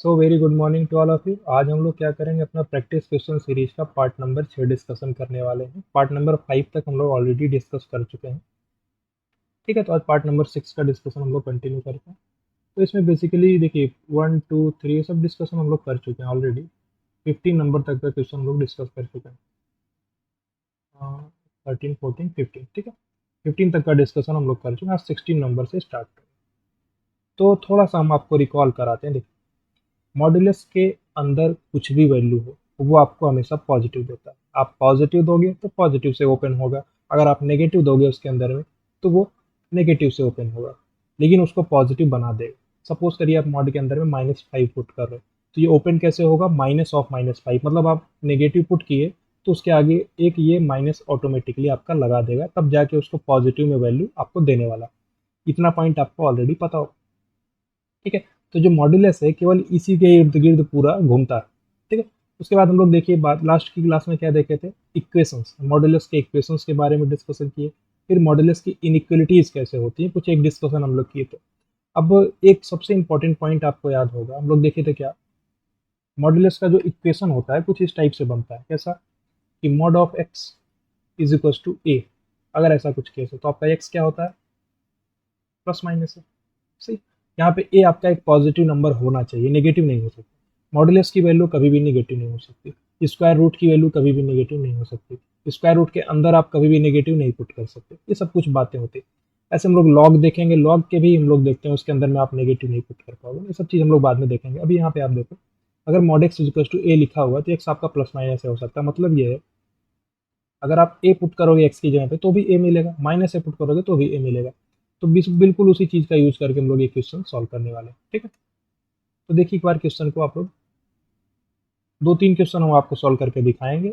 So very good morning to all of you. आज हम लोग क्या करेंगे, अपना प्रैक्टिस क्वेश्चन सीरीज का पार्ट नंबर 6 डिस्कशन करने वाले हैं। पार्ट नंबर 5 तक हम लोग ऑलरेडी डिस्कस कर चुके हैं। ठीक है, तो आज पार्ट नंबर 6 का डिस्कशन हम लोग कंटिन्यू करते हैं। तो इसमें बेसिकली देखिए 1 2 3 ये सब डिस्कशन हम लोग कर चुके हैं ऑलरेडी। 15 नंबर तक का क्वेश्चन हम लोग डिस्कस कर चुके हैं। 13 14 15, ठीक है। 15 तक का डिस्कशन हम लोग कर चुके हैं। आज 16 नंबर से स्टार्ट करें। तो थोड़ा सा हम आपको रिकॉल कराते हैं। देखिए, मॉड्यूलस के अंदर कुछ भी वैल्यू हो वो आपको हमेशा पॉजिटिव देता है। आप पॉजिटिव दोगे तो पॉजिटिव से ओपन होगा, अगर आप नेगेटिव दोगे उसके अंदर में तो वो नेगेटिव से ओपन होगा, लेकिन उसको पॉजिटिव बना देगा। सपोज करिए आप मॉड के अंदर में -5 पुट कर रहे हो, तो ये ओपन कैसे होगा, -5, मतलब आप नेगेटिव पुट किए तो उसके आगे एक ये माइनस ऑटोमेटिकली आपका लगा देगा, तब जाके उसको पॉजिटिव में वैल्यू आपको देने वाला। इतना पॉइंट आपको ऑलरेडी पता हो। ठीक है, तो जो मॉड्यूलस है केवल इसी के इर्द गिर्द पूरा घूमता है। ठीक है, उसके बाद हम लोग देखिए बात लास्ट की क्लास में क्या देखे थे, इक्वेशंस, मॉड्यूलस के इक्वेशंस के बारे में डिस्कशन किए। फिर मॉड्यूलस की इनइक्वलिटीज कैसे होती है, कुछ एक डिस्कशन हम लोग किए थे। अब एक सबसे इंपॉर्टेंट पॉइंट आपको याद होगा, हम लोग देखे थे क्या, मॉड्यूलस का जो इक्वेशन होता है कुछ इस टाइप से बनता है। कैसा कि mod of x is equal to a. अगर ऐसा कुछ केस है तो आपका एक्स क्या होता है, प्लस माइनस है। सही, यहाँ पे ए आपका एक पॉजिटिव नंबर होना चाहिए, नेगेटिव नहीं हो सकता। मॉडुलस की वैल्यू कभी भी नेगेटिव नहीं हो सकती, स्क्वायर रूट की वैल्यू कभी भी नेगेटिव नहीं हो सकती, स्क्वायर रूट के अंदर आप कभी भी नेगेटिव नहीं पुट कर सकते। ये सब कुछ बातें होती है। ऐसे हम लोग लॉग देखेंगे, लॉग के भी हम लोग देखते हैं उसके अंदर में आप नेगेटिव नहीं पुट कर पाओगे। ये सब चीज़ हम लोग बाद में देखेंगे। अभी यहाँ पे आप देखो, अगर mod x equal to a लिखा हुआ है तो एक्स आपका प्लस माइनस हो सकता है। मतलब ये है, अगर आप ए पुट करोगे एक्स की जगह पे तो भी ए मिलेगा, माइनस ए पुट करोगे तो भी ए मिलेगा। तो बिल्कुल उसी चीज़ का यूज करके हम लोग ये क्वेश्चन सॉल्व करने वाले हैं। ठीक है, तो देखिए एक बार क्वेश्चन को आप लोग, 2 3 क्वेश्चन हम आपको सॉल्व करके दिखाएंगे।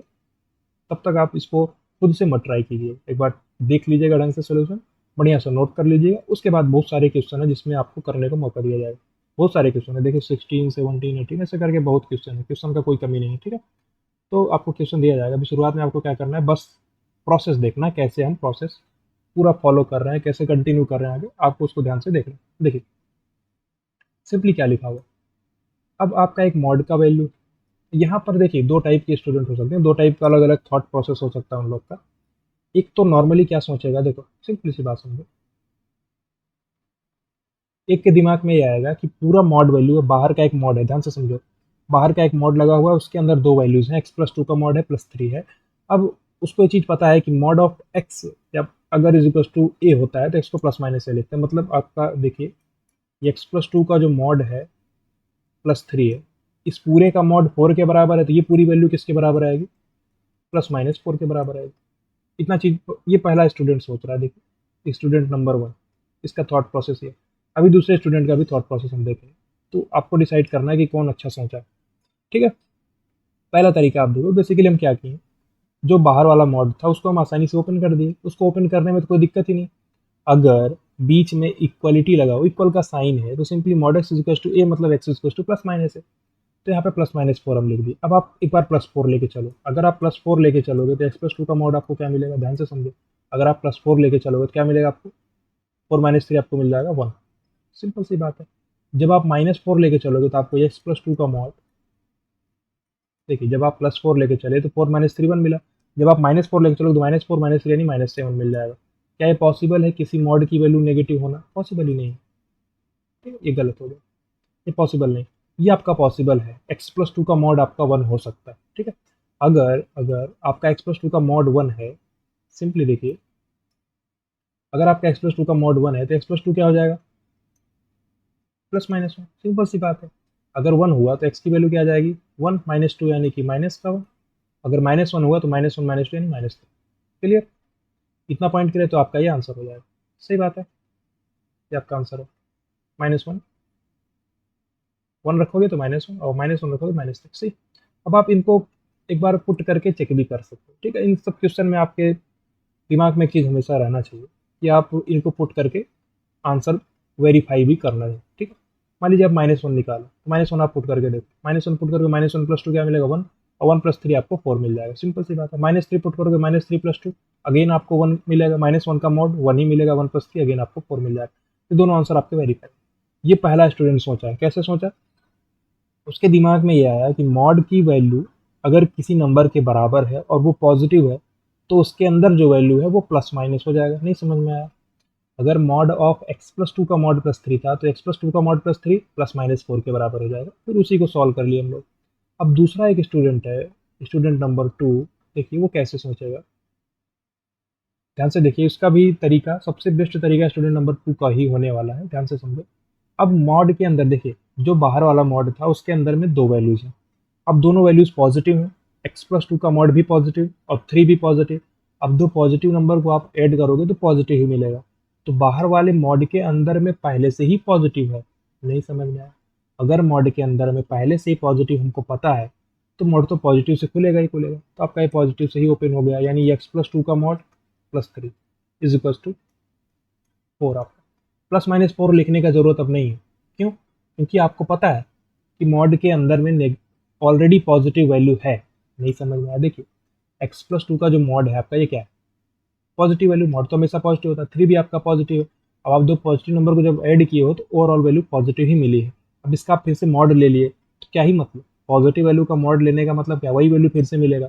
तब तक आप इसको खुद से मत ट्राई कीजिए, एक बार देख लीजिएगा ढंग से सोल्यूशन, बढ़िया से नोट कर लीजिएगा। उसके बाद बहुत सारे क्वेश्चन है जिसमें आपको करने का मौका दिया जाएगा। बहुत सारे क्वेश्चन है, देखिए 16 17 18 ऐसे करके बहुत क्वेश्चन है, क्वेश्चन का कोई कमी नहीं है। ठीक है, तो आपको क्वेश्चन दिया जाएगा। अभी शुरुआत में आपको क्या करना है, बस प्रोसेस देखना है, कैसे हम प्रोसेस पूरा फॉलो कर रहे हैं, कैसे कंटिन्यू कर रहे हैं आगे, आपको उसको ध्यान से देखना है। देखिए सिंपली क्या लिखा हुआ, अब आपका एक मॉड का वैल्यू, यहाँ पर देखिए दो टाइप के स्टूडेंट हो सकते हैं, दो टाइप का अलग अलग थॉट प्रोसेस हो सकता है उन लोग का। एक तो नॉर्मली क्या सोचेगा, देखो सिंपली सी बात समझो, एक के दिमाग में ये आएगा कि पूरा मॉड वैल्यू है, बाहर का एक मॉड है, ध्यान से समझो, बाहर का एक मॉड लगा हुआ है, उसके अंदर दो वैल्यूज हैं, x+2 का मॉड है, +3 है। अब उसको ये चीज पता है कि मॉड ऑफ एक्स जब अगर इज इक्वल टू ए होता है तो एक्स को प्लस माइनस से लिखते हैं। मतलब आपका देखिए, x+2 का जो मॉड है +3 है, इस पूरे का मॉड 4 के बराबर है, तो ये पूरी वैल्यू किसके बराबर आएगी, +-4 के बराबर आएगी। इतना चीज ये पहला स्टूडेंट सोच रहा है। देखिए स्टूडेंट नंबर 1, इसका थॉट प्रोसेस ये। अभी दूसरे स्टूडेंट का भी थॉट प्रोसेस हम देखेंगे, तो आपको डिसाइड करना है कि कौन अच्छा सोचा है। ठीक है, पहला तरीका आप देखो, बेसिकली हम क्या किए, जो बाहर वाला मॉड था उसको हम आसानी से ओपन कर दिए, उसको ओपन करने में तो कोई दिक्कत ही नहीं। अगर बीच में इक्वलिटी लगाओ, इक्वल का साइन है, तो simply mod x equal to a मतलब x equal to plus minus है, तो यहाँ पे +-4 हम लिख दिए। अब आप एक बार +4 लेके चलो, अगर आप +4 लेके चलोगे तो x+2 का मॉड आपको क्या मिलेगा, ध्यान से समझो। अगर आप +4 लेके चलोगे तो क्या मिलेगा आपको, 4-3 आपको मिल जाएगा 1। सिंपल सी बात है। जब आप -4 लेके चलोगे तो आपको x+2 का मॉड, देखिए जब आप +4 लेके चले तो 4-3 1 मिला, जब आप -4 लेके चलोगे तो -4 -3 यानी -7 मिल जाएगा। क्या ये पॉसिबल है किसी मॉड की वैल्यू नेगेटिव होना, पॉसिबल ही नहीं है। ठीक है? ये गलत हो गया, ये पॉसिबल नहीं। ये आपका पॉसिबल है, x+2 का मॉड आपका 1 हो सकता है। ठीक है, अगर अगर आपका x+2 का मॉड 1 है, सिंपली देखिए, अगर आपका x+2 का मॉड 1 है तो x+2 क्या हो जाएगा, +-1। सिंपल सी बात है। अगर 1 हुआ तो x की वैल्यू क्या आ जाएगी, 1 -2 यानी कि माइनस का 1। अगर -1 हुआ तो -1 -2 यानी -3। क्लियर, इतना पॉइंट करें तो आपका ये आंसर हो जाएगा। सही बात है, ये आपका आंसर है। -1, 1 रखोगे तो -1 और -1 रखोगे -3। सही, अब आप इनको एक बार पुट करके चेक भी कर सकते हो। ठीक है, इन सब क्वेश्चन में आपके दिमाग में एक चीज़ हमेशा रहना चाहिए कि आप इनको पुट करके आंसर वेरीफाई भी करना है। ठीक है, मान लीजिए आप -1 निकालो, तो -1 आप पुट करके देखो, -1 पुट करके -1 + 2 क्या मिलेगा, 1, और 1 + 3 आपको 4 मिल जाएगा। सिंपल सी बात है। -3 पुट करोगे, -3 + 2 अगेन आपको 1 मिलेगा, -1 का मॉड 1 ही मिलेगा, 1 + 3 अगेन आपको 4 मिल जाएगा। ये दोनों आंसर आपके वेरीफाई। ये पहला स्टूडेंट सोचा है, कैसे सोचा, उसके दिमाग में ये आया कि मॉड की वैल्यू अगर किसी नंबर के बराबर है और वो पॉजिटिव है तो उसके अंदर जो वैल्यू है वो प्लस माइनस हो जाएगा। नहीं समझ में आया? अगर mod of x plus two का मॉड प्लस थ्री था तो एक्स प्लस टू का mod plus three plus minus four के बराबर हो जाएगा। फिर उसी को सॉल्व कर लिए हम लोग। अब दूसरा एक स्टूडेंट है, स्टूडेंट नंबर टू, देखिए वो कैसे सोचेगा। ध्यान से देखिए, इसका भी तरीका सबसे बेस्ट तरीका स्टूडेंट नंबर टू का ही होने वाला है। ध्यान से समझो। अब मॉड के अंदर देखिए, जो बाहर वाला मॉड था उसके अंदर में दो वैल्यूज हैं। अब दोनों वैल्यूज पॉजिटिव हैं, एक्स प्लस टू का मॉड भी पॉजिटिव और थ्री भी पॉजिटिव। अब दो पॉजिटिव नंबर को आप ऐड करोगे तो पॉजिटिव ही मिलेगा। तो बाहर वाले मॉड के अंदर में पहले से ही पॉजिटिव है। नहीं समझ में आया? अगर मॉड के अंदर में पहले से ही पॉजिटिव हमको पता है तो मॉड तो पॉजिटिव से खुलेगा ही खुलेगा। तो आपका ये पॉजिटिव से ही ओपन हो गया, यानी एक्स प्लस टू का mod plus three is equal to four. आपका प्लस माइनस फोर लिखने का जरूरत अब नहीं है। क्यों? क्योंकि आपको पता है कि मॉड के अंदर में ऑलरेडी पॉजिटिव वैल्यू है। नहीं समझ में आया? देखिए, एक्स प्लस टू का जो मॉड है आपका, ये क्या है? Positive value. मॉड तो हमेशा पॉजिटिव होता है, थ्री भी आपका पॉजिटिव है। अब आप दो पॉजिटिव नंबर को जब ऐड किए हो तो ओवरऑल वैल्यू पॉजिटिव ही मिली है। अब इसका आप फिर से मॉड ले लिए तो क्या ही मतलब? पॉजिटिव वैल्यू का मॉड लेने का मतलब क्या? वही वैल्यू फिर से मिलेगा।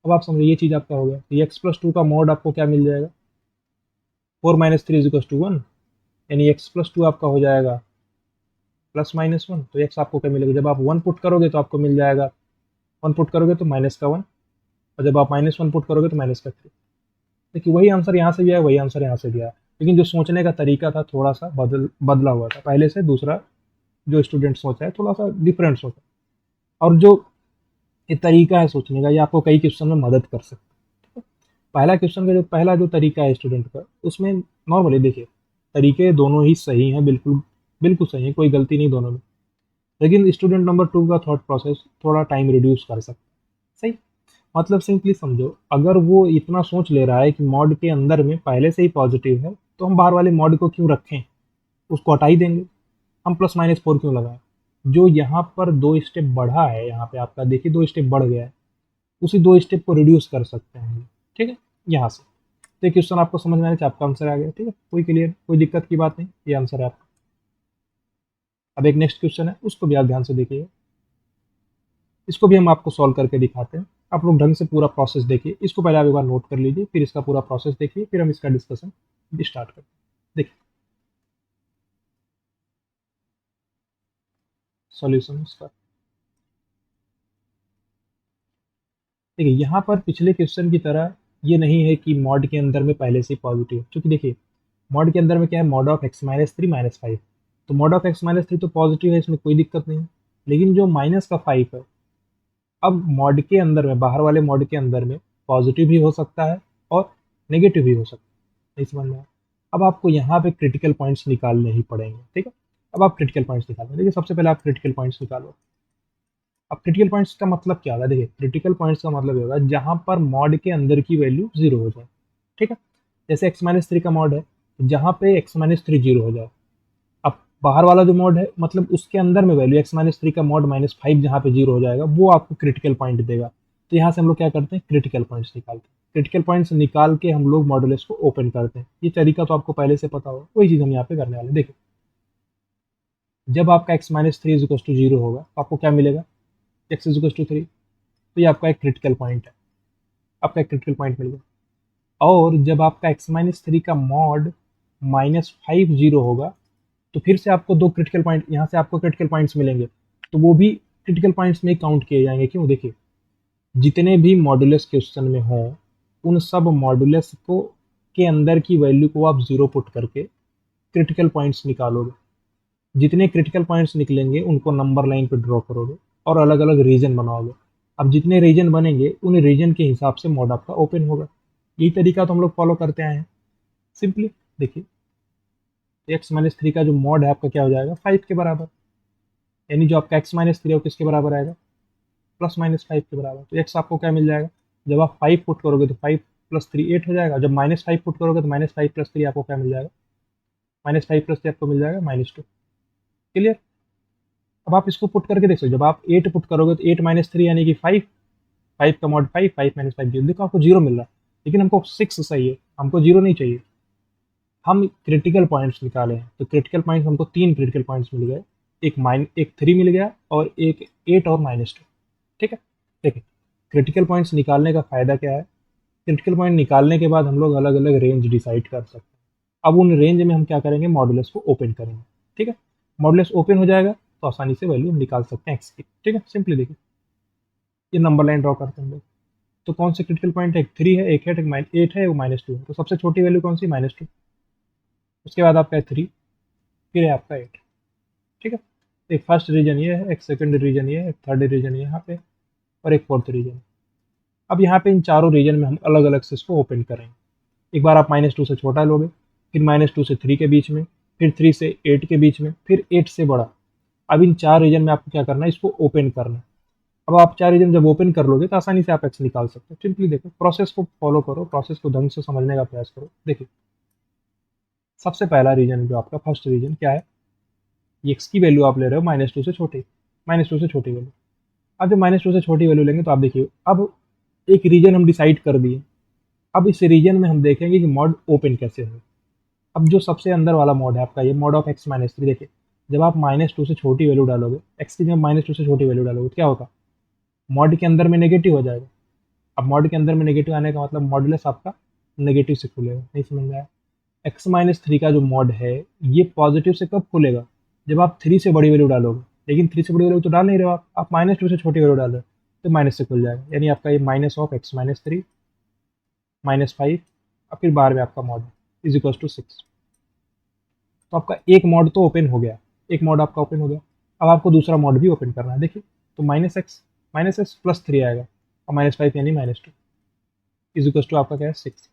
अब आप समझो, ये चीज़ आपका हो गया। तो एक्स प्लस टू का मॉड आपको क्या मिल जाएगा? Four minus three is to one, यानी एक्स प्लस टू आपका हो जाएगा प्लस माइनस वन। तो एक्स आपको क्या मिलेगा? जब आप वन पुट करोगे तो आपको मिल जाएगा, वन पुट करोगे तो माइनस का वन, और जब आप माइनस वन पुट करोगे तो माइनस का थ्री। देखिए, वही आंसर यहाँ से भी आया, वही आंसर यहाँ से भी आया, लेकिन जो सोचने का तरीका था थोड़ा सा बदला हुआ था पहले से। दूसरा जो स्टूडेंट सोचा है थोड़ा सा डिफरेंट सोचा, और जो ये तरीका है सोचने का, ये आपको कई क्वेश्चन में मदद कर सकता है। पहला क्वेश्चन का जो पहला जो तरीका है स्टूडेंट का, उसमें नॉर्मली देखिए तरीके दोनों ही सही हैं, बिल्कुल बिल्कुल सही है, कोई गलती नहीं दोनों में। लेकिन स्टूडेंट नंबर टू का थॉट प्रोसेस थोड़ा टाइम रिड्यूस कर सकता है। सही? मतलब सिंपली समझो, अगर वो इतना सोच ले रहा है कि मॉड के अंदर में पहले से ही पॉजिटिव है तो हम बाहर वाले मॉड को क्यों रखें, उसको हटा ही देंगे। हम प्लस माइनस फोर क्यों लगाएं? जो यहाँ पर दो स्टेप बढ़ा है, यहाँ पे आपका देखिए दो स्टेप बढ़ गया है, उसी दो स्टेप को रिड्यूस कर सकते हैं। ठीक है, यहाँ से। तो क्वेश्चन आपको समझ में आने चाहिए, आपका आंसर आ गया। ठीक है, कोई क्लियर, कोई दिक्कत की बात नहीं, ये आंसर है आपका। अब एक नेक्स्ट क्वेश्चन है, उसको भी आप ध्यान से देखिएगा। इसको भी हम आपको सॉल्व करके दिखाते हैं। आप लोग ढंग से पूरा प्रोसेस देखिए, इसको पहले आप एक बार नोट कर लीजिए, फिर इसका पूरा प्रोसेस देखिए, फिर हम इसका डिस्कशन स्टार्ट करते हैं। देखिए सॉल्यूशन इसका। देखिए यहाँ पर पिछले क्वेश्चन की तरह ये नहीं है कि मॉड के अंदर में पहले से पॉजिटिव, क्योंकि देखिए मॉड के अंदर में क्या है? Mod of x minus three minus five. तो mod of x minus three तो पॉजिटिव है, इसमें कोई दिक्कत नहीं है। लेकिन जो माइनस का फाइव है, अब मॉड के अंदर में, बाहर वाले मॉड के अंदर में पॉजिटिव भी हो सकता है और नेगेटिव भी हो सकता है। नहीं समझ में आया? अब आपको यहाँ पे क्रिटिकल पॉइंट्स निकालने ही पड़ेंगे। ठीक है, अब आप क्रिटिकल पॉइंट्स निकालो। देखिए सबसे पहले आप क्रिटिकल पॉइंट्स निकालो। अब क्रिटिकल पॉइंट्स का मतलब क्या होगा? देखिए क्रिटिकल पॉइंट्स का मतलब ये होगा जहाँ पर मॉड के अंदर की वैल्यू जीरो हो जाए। ठीक है, जैसे एक्स माइनस थ्री का मॉड है, जहाँ पे एक्स माइनस थ्री जीरो हो जाए। अब बाहर वाला जो मॉड है, मतलब उसके अंदर में वैल्यू एक्स माइनस थ्री का मॉड माइनस फाइव जहाँ पे जीरो हो जाएगा, वो आपको क्रिटिकल पॉइंट देगा। तो यहाँ से हम लोग क्या करते हैं? क्रिटिकल पॉइंट्स निकालते हैं। क्रिटिकल पॉइंट्स निकाल के हम लोग मॉडुलस को ओपन करते हैं। ये तरीका तो आपको पहले से पता होगा, वही चीज़ हम यहाँ पे करने वाले हैं। देखिए जब आपका x minus three equals to zero होगा तो आपको क्या मिलेगा? X equals to three. तो ये आपका एक क्रिटिकल पॉइंट है, आपका एक क्रिटिकल पॉइंट मिल गया। और जब आपका एक्स माइनस थ्री का मॉड माइनस फाइव जीरो होगा तो फिर से आपको दो क्रिटिकल पॉइंट, यहाँ से आपको क्रिटिकल पॉइंट्स मिलेंगे, तो वो भी क्रिटिकल पॉइंट्स में काउंट किए जाएंगे। क्यों? देखिए जितने भी मॉडुलस क्वेश्चन में हो, उन सब मॉडुलस को के अंदर की वैल्यू को आप जीरो पुट करके क्रिटिकल पॉइंट्स निकालोगे। जितने क्रिटिकल पॉइंट्स निकलेंगे उनको नंबर लाइन पे ड्रॉ करोगे और अलग अलग रीजन बनाओगे। अब जितने रीजन बनेंगे उन रीजन के हिसाब से मॉड आपका ओपन होगा। यही तरीका तो हम लोग फॉलो करते आए हैं सिंपली। देखिए एक्स माइनस थ्री का जो मॉड है आपका क्या हो जाएगा? फाइव के बराबर, यानी जो आपका एक्स माइनस थ्री है वो किसके बराबर आएगा? प्लस माइनस फाइव के बराबर। तो एक्स आपको क्या मिल जाएगा? जब आप फाइव पुट करोगे तो फाइव प्लस थ्री एट हो जाएगा। जब माइनस फाइव पुट करोगे तो माइनस फाइव प्लस थ्री आपको क्या मिल जाएगा? माइनस फाइव प्लस थ्री आपको मिल जाएगा माइनस टू। क्लियर? अब आप इसको पुट करके देख सकते हो। जब आप एट पुट करोगे तो एट माइनस थ्री यानी कि फाइव, फाइव का mod five, five minus five zero. देखो आपको जीरो मिल रहा है, लेकिन हमको सिक्स चाहिए, हमको जीरो नहीं चाहिए। हम क्रिटिकल पॉइंट्स निकाले हैं, तो क्रिटिकल पॉइंट्स हमको तीन क्रिटिकल पॉइंट्स मिल गए। एक 3 मिल गया और एक 8 और -2। ठीक है, देखिए क्रिटिकल पॉइंट्स निकालने का फ़ायदा क्या है, क्रिटिकल पॉइंट निकालने के बाद हम लोग अलग अलग रेंज डिसाइड कर सकते हैं। अब उन रेंज में हम क्या करेंगे, मॉडुलस को ओपन करेंगे। ठीक है, मॉडुलस ओपन हो जाएगा तो आसानी से वैल्यू हम निकाल सकते हैं एक्स की। ठीक है, सिंपली देखिए ये नंबर लाइन ड्रॉ करते हैं हम लोग। तो कौन से क्रिटिकल पॉइंट है, एक 3 है, एक 8 है, 8 है, वो -2 है, तो सबसे छोटी वैल्यू कौन सी, -2। उसके बाद आपका है 3, फिर है आपका 8। ठीक है, एक फर्स्ट रीजन ये है, एक सेकंड रीजन ये है, एक थर्ड रीजन यहाँ पे, और एक फोर्थ रीजन। अब यहाँ पे इन चारों रीजन में हम अलग अलग से इसको ओपन करेंगे। एक बार आप -2 से छोटा लोगे, फिर -2 से 3 के बीच में, फिर 3 से 8 के बीच में, फिर 8 से बड़ा। अब इन 4 रीजन में आपको क्या करना है, इसको ओपन करना है। अब आप 4 रीजन जब ओपन कर लोगे तो आसानी से आप एक्स निकाल सकते हो। सिंपली देखो, प्रोसेस को फॉलो करो, प्रोसेस को ढंग से समझने का प्रयास करो। देखिए सबसे पहला रीजन जो आपका फर्स्ट रीजन क्या है, एक्स की वैल्यू आप ले रहे हो -2 से छोटी, -2 से छोटी वैल्यू। अब जब -2 से छोटी वैल्यू लेंगे तो आप देखिए अब एक रीजन हम डिसाइड कर दिए। अब इस रीजन में हम देखेंगे कि मॉड ओपन कैसे हो। अब जो सबसे अंदर वाला मॉड है आपका, ये मॉड ऑफ x-3। देखिए जब आप -2 से छोटी वैल्यू डालोगे, एक्स की जब -2 से छोटी वैल्यू डालोगे तो क्या होगा, मॉड के अंदर में नेगेटिव हो जाएगा। अब मॉड के अंदर में नेगेटिव आने का मतलब मॉडुलस आपका नेगेटिव से खुलेगा। नहीं समझ में आया, x-3 का जो मॉड है ये पॉजिटिव से कब खुलेगा, जब आप 3 से बड़ी वैल्यू डालोगे। लेकिन 3 से बड़ी वैल्यू तो डाल नहीं रहे हो आप -2 से छोटी वैल्यू डाल रहे हो, तो माइनस से खुल जाएगा। यानी आपका ये -(x-3) -5 और फिर बाहर में आपका मॉड इज इक्वल टू 6। तो आपका एक मॉड तो ओपन हो गया, एक मॉड आपका ओपन हो गया। अब आपको दूसरा मॉड भी ओपन करना है। देखिए तो -x प्लस 3 आएगा और -5 यानी -2 इज इक्वल टू आपका क्या है 6।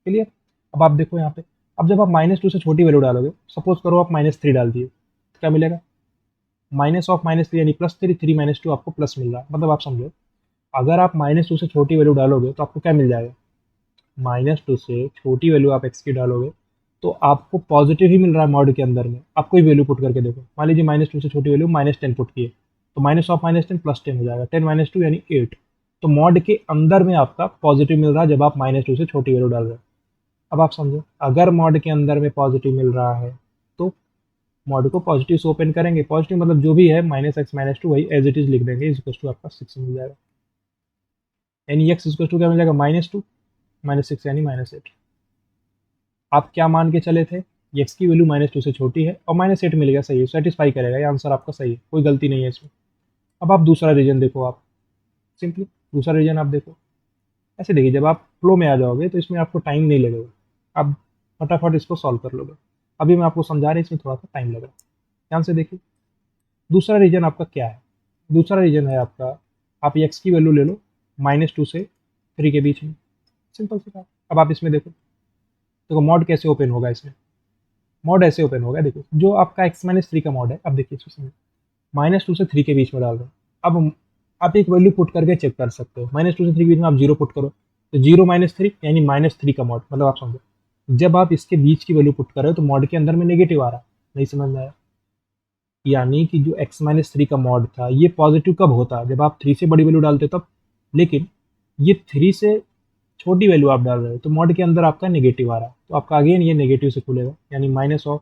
क्लियर। अब आप देखो यहाँ पे, अब जब आप -2 से छोटी वैल्यू डालोगे, सपोज करो आप -3 डाल दिए, तो क्या मिलेगा, -(-3) यानी +3, 3 -2 आपको प्लस मिल रहा है। मतलब आप समझो, अगर आप -2 से छोटी वैल्यू डालोगे तो आपको क्या मिल जाएगा, -2 से छोटी वैल्यू आप एक्स की डालोगे तो आपको पॉजिटिव ही मिल रहा है मॉड के अंदर में। आप कोई वैल्यू पुट करके देखो, मान लीजिए -2 से छोटी वैल्यू -10 पुट किए, तो -(-10) +10 हो जाएगा, 10 - 2 यानी 8। तो मॉड के अंदर में आपका पॉजिटिव मिल रहा है जब आप -2 से छोटी वैल्यू डाल रहे हो। अब आप समझो, अगर मॉड के अंदर में पॉजिटिव मिल रहा है तो मॉड को पॉजिटिव से ओपन करेंगे। पॉजिटिव मतलब जो भी है -(x-2) वही एज इट इज लिख देंगे, इज इक्वल टू आपका 6 मिल जाएगा। यानी x इक्वल टू क्या मिल जाएगा, -2 -6 यानी -8। आप क्या मान के चले थे, x की वैल्यू -2 से छोटी है और -8 मिल गया, सही है, सेटिस्फाई करेगा, ये आंसर आपका सही है, कोई गलती नहीं है इसमें। अब आप दूसरा रीजन देखो, आप सिंपली दूसरा रीजन आप देखो। ऐसे देखिए जब आप फ्लो में आ जाओगे तो इसमें आपको टाइम नहीं लगेगा, आप फटाफट इसको सॉल्व कर लोगे। अभी मैं आपको समझा रहा, इसमें थोड़ा सा टाइम लग रहा है। ध्यान से देखिए दूसरा रीजन आपका क्या है। दूसरा रीजन है आपका, आप एक्स की वैल्यू ले लो -2 से 3 के बीच में, सिंपल सी बात। अब आप इसमें देखो, देखो मॉड कैसे ओपन होगा इसमें, मॉड ऐसे ओपन होगा। देखो जो आपका x-3 का मॉड है, अब देखिए इसको समझो, -2 से 3 के बीच में डाल रहे हो। अब आप एक वैल्यू पुट करके चेक कर सकते हो, -2 से 3 के बीच में आप 0 पुट करो तो 0 -3 यानी -3 का मॉड। मतलब आप समझो, जब आप इसके बीच की वैल्यू पुट कर रहे हो तो मॉड के अंदर में नेगेटिव आ रहा है। नहीं समझ में आया, यानी कि जो x-3 का मॉड था ये पॉजिटिव कब होता, जब आप 3 से बड़ी वैल्यू डालते तब। लेकिन ये 3 से छोटी वैल्यू आप डाल रहे हो तो मॉड के अंदर आपका नेगेटिव आ रहा है, तो आपका अगेन ये नेगेटिव से खुलेगा, यानी -(x-),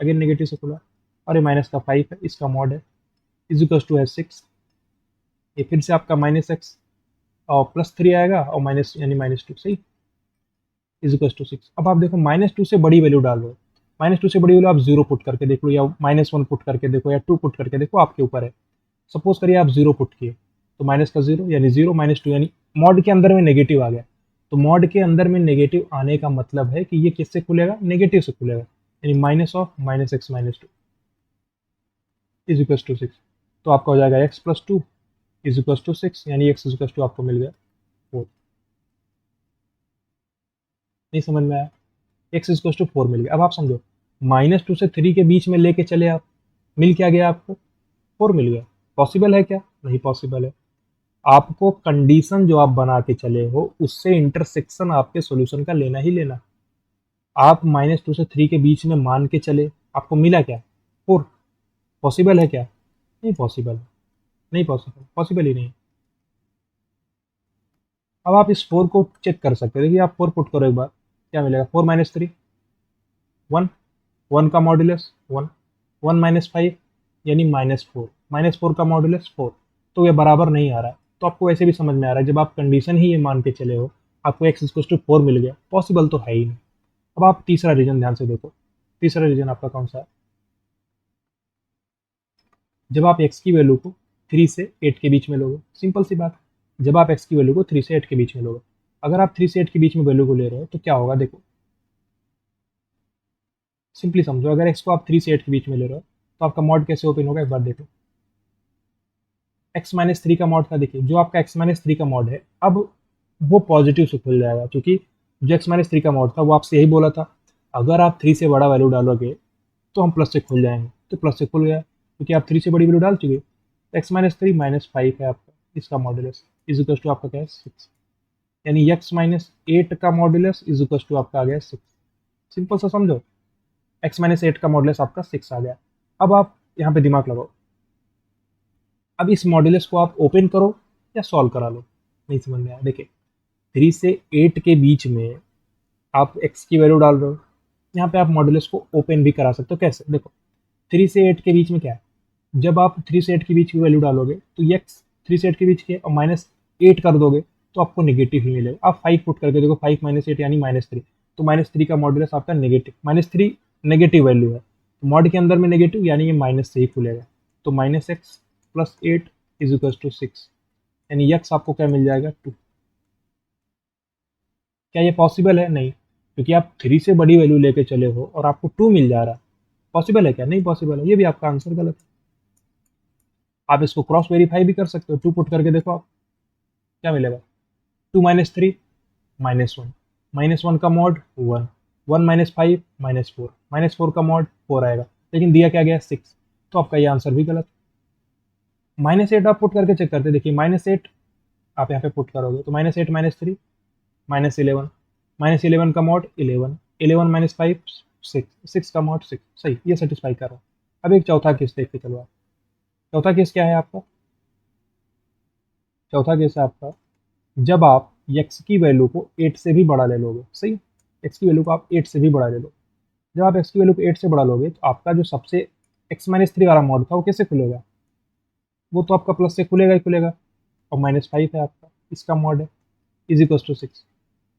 अगेन नेगेटिव से खुला, और ये माइनस का 5 है, इसका मॉड है इज इक्वल टू है 6। ये फिर से आपका -x और +3 आएगा और माइनस यानी -2, सही, इज इक्वल टू 6। अब आप देखो -2 से बड़ी वैल्यू डाल दो, -2 से बड़ी वैल्यू आप 0 पुट करके देख लो, या -1 पुट करके देखो, या 2 पुट करके देखो, आपके ऊपर है। सपोज करिए आप 0 पुट किए तो माइनस का 0 यानी 0 -2 यानी मॉड के अंदर में नेगेटिव आ गया। तो मॉड के अंदर में नेगेटिव आने का मतलब है कि ये किससे खुलेगा, नेगेटिव से खुलेगा, यानी -(-x-2) इज इक्वल टू 6। तो आपका हो जाएगा x+2 इज इक्वल टू 6, यानी x इज इक्वल टू आपको मिल गया 4। नहीं समझ में आया, x इज इक्वल टू 4 मिल गया। अब आप समझो, -2 से 3 के बीच में लेके चले आप, मिल क्या गया आपको, 4 मिल गया। पॉसिबल है क्या, नहीं पॉसिबल है। आपको कंडीशन जो आप बना के चले हो उससे इंटरसेक्शन आपके सॉल्यूशन का लेना ही लेना। आप -2 से 3 के बीच में मान के चले, आपको मिला क्या, 4। पॉसिबल है क्या, नहीं पॉसिबल, नहीं पॉसिबल, पॉसिबल ही नहीं। अब आप इस 4 को चेक कर सकते हो। देखिए आप 4 पुट करो एक बार, क्या मिलेगा, 4 - 3 1, 1 का मॉड्यूलस 1, 1 माइनस 5 यानी -4, -4 का मॉडुलस 4, तो ये बराबर नहीं आ रहा है। तो आपको वैसे भी समझ में आ रहा है, जब आप कंडीशन ही ये मान के चले हो, आपको x इक्वल टू 4 मिल गया, पॉसिबल तो है ही नहीं। अब आप तीसरा रीजन ध्यान से देखो, तीसरा रीजन आपका कौन सा है? जब आप x की वैल्यू को 3 से 8 के बीच में लोगे, सिंपल सी बात, जब आप x की वैल्यू को 3 से 8 के बीच में लोगे, अगर आप 3 से 8 के बीच में वैल्यू को ले रहे हो तो क्या होगा, देखो सिंपली समझो, अगर x को आप 3 से 8 के बीच में ले रहे हो तो आपका मॉड कैसे ओपन होगा, एक बार देखो। x माइनस 3 का मॉड था, देखिए जो आपका x माइनस 3 का मॉड है, अब वो पॉजिटिव से खुल जाएगा, क्योंकि जो x माइनस 3 का मॉड था वो आपसे यही बोला था, अगर आप 3 से बड़ा वैल्यू डालोगे तो हम प्लस से खुल जाएंगे, तो प्लस से खुल गया क्योंकि आप 3 से बड़ी वैल्यू डाल चुके। एक्स माइनस 3 -5 है आपका, इसका मॉडुलस इज इक्वल टू आपका क्या है, 6, यानी x माइनस 8 का मॉडुलस इज इक्वल टू आपका आ गया 6। सिंपल सा समझो, x माइनस 8 का मॉडुलस आपका 6 आ गया। अब आप यहाँ पे दिमाग लगाओ, अब इस मॉडुलस को आप ओपन करो या सॉल्व करा लो, नहीं समझ में आया। देखिए 3 से 8 के बीच में आप x की वैल्यू डाल रहे हो, यहाँ पे आप मॉडुलस को ओपन भी करा सकते हो, कैसे, देखो 3 से 8 के बीच में क्या है, जब आप 3 से 8 के बीच की वैल्यू डालोगे तो x 3 से 8 के बीच के और -8 कर दोगे तो आपको नेगेटिव ही मिलेगा। आप 5 पुट करके देखो, 5 माइनस 8 यानी -3, तो -3 का मॉडुलस आपका नेगेटिव, -3 नेगेटिव वैल्यू है, तो मॉड के अंदर में नेगेटिव यानी ये माइनस से ही खुलेगा, तो -x plus 8 is equal to 6, यानी x आपको क्या मिल जाएगा, 2। क्या ये पॉसिबल है? नहीं, क्योंकि आप 3 से बड़ी वैल्यू लेके चले हो और आपको 2 मिल जा रहा है। पॉसिबल है क्या? नहीं पॉसिबल है, ये भी आपका आंसर गलत है। आप इसको क्रॉस वेरीफाई भी कर सकते हो, 2 पुट करके देखो आप क्या मिलेगा, 2 माइनस 3 -1, -1 का मॉड 1, 1 माइनस 5 -4, -4 का मॉड 4 आएगा, लेकिन दिया क्या गया 6, तो आपका ये आंसर भी गलत। -8 आप पुट करके चेक करते, देखिए -8 आप यहाँ पे पुट करोगे तो -8 -3 -11, -11 का मॉड 11, 11 माइनस 5 6, 6 का मॉड 6, सही, ये सेटिस्फाई कर रहा है। अब एक चौथा केस देख के चलो आप, चौथा केस क्या है आपका, चौथा केस है आपका, जब आप x की वैल्यू को 8 से भी बड़ा ले लोगे, सही, x की वैल्यू को आप 8 से भी बड़ा ले लो, जब आप x की वैल्यू को 8 से बड़ा लोगे तो आपका जो सबसे x-3 वाला मॉड था वो कैसे खुलेगा, वो तो आपका प्लस से खुलेगा ही खुलेगा, और -5 है आपका, इसका मॉड है इज इक्वल टू 6,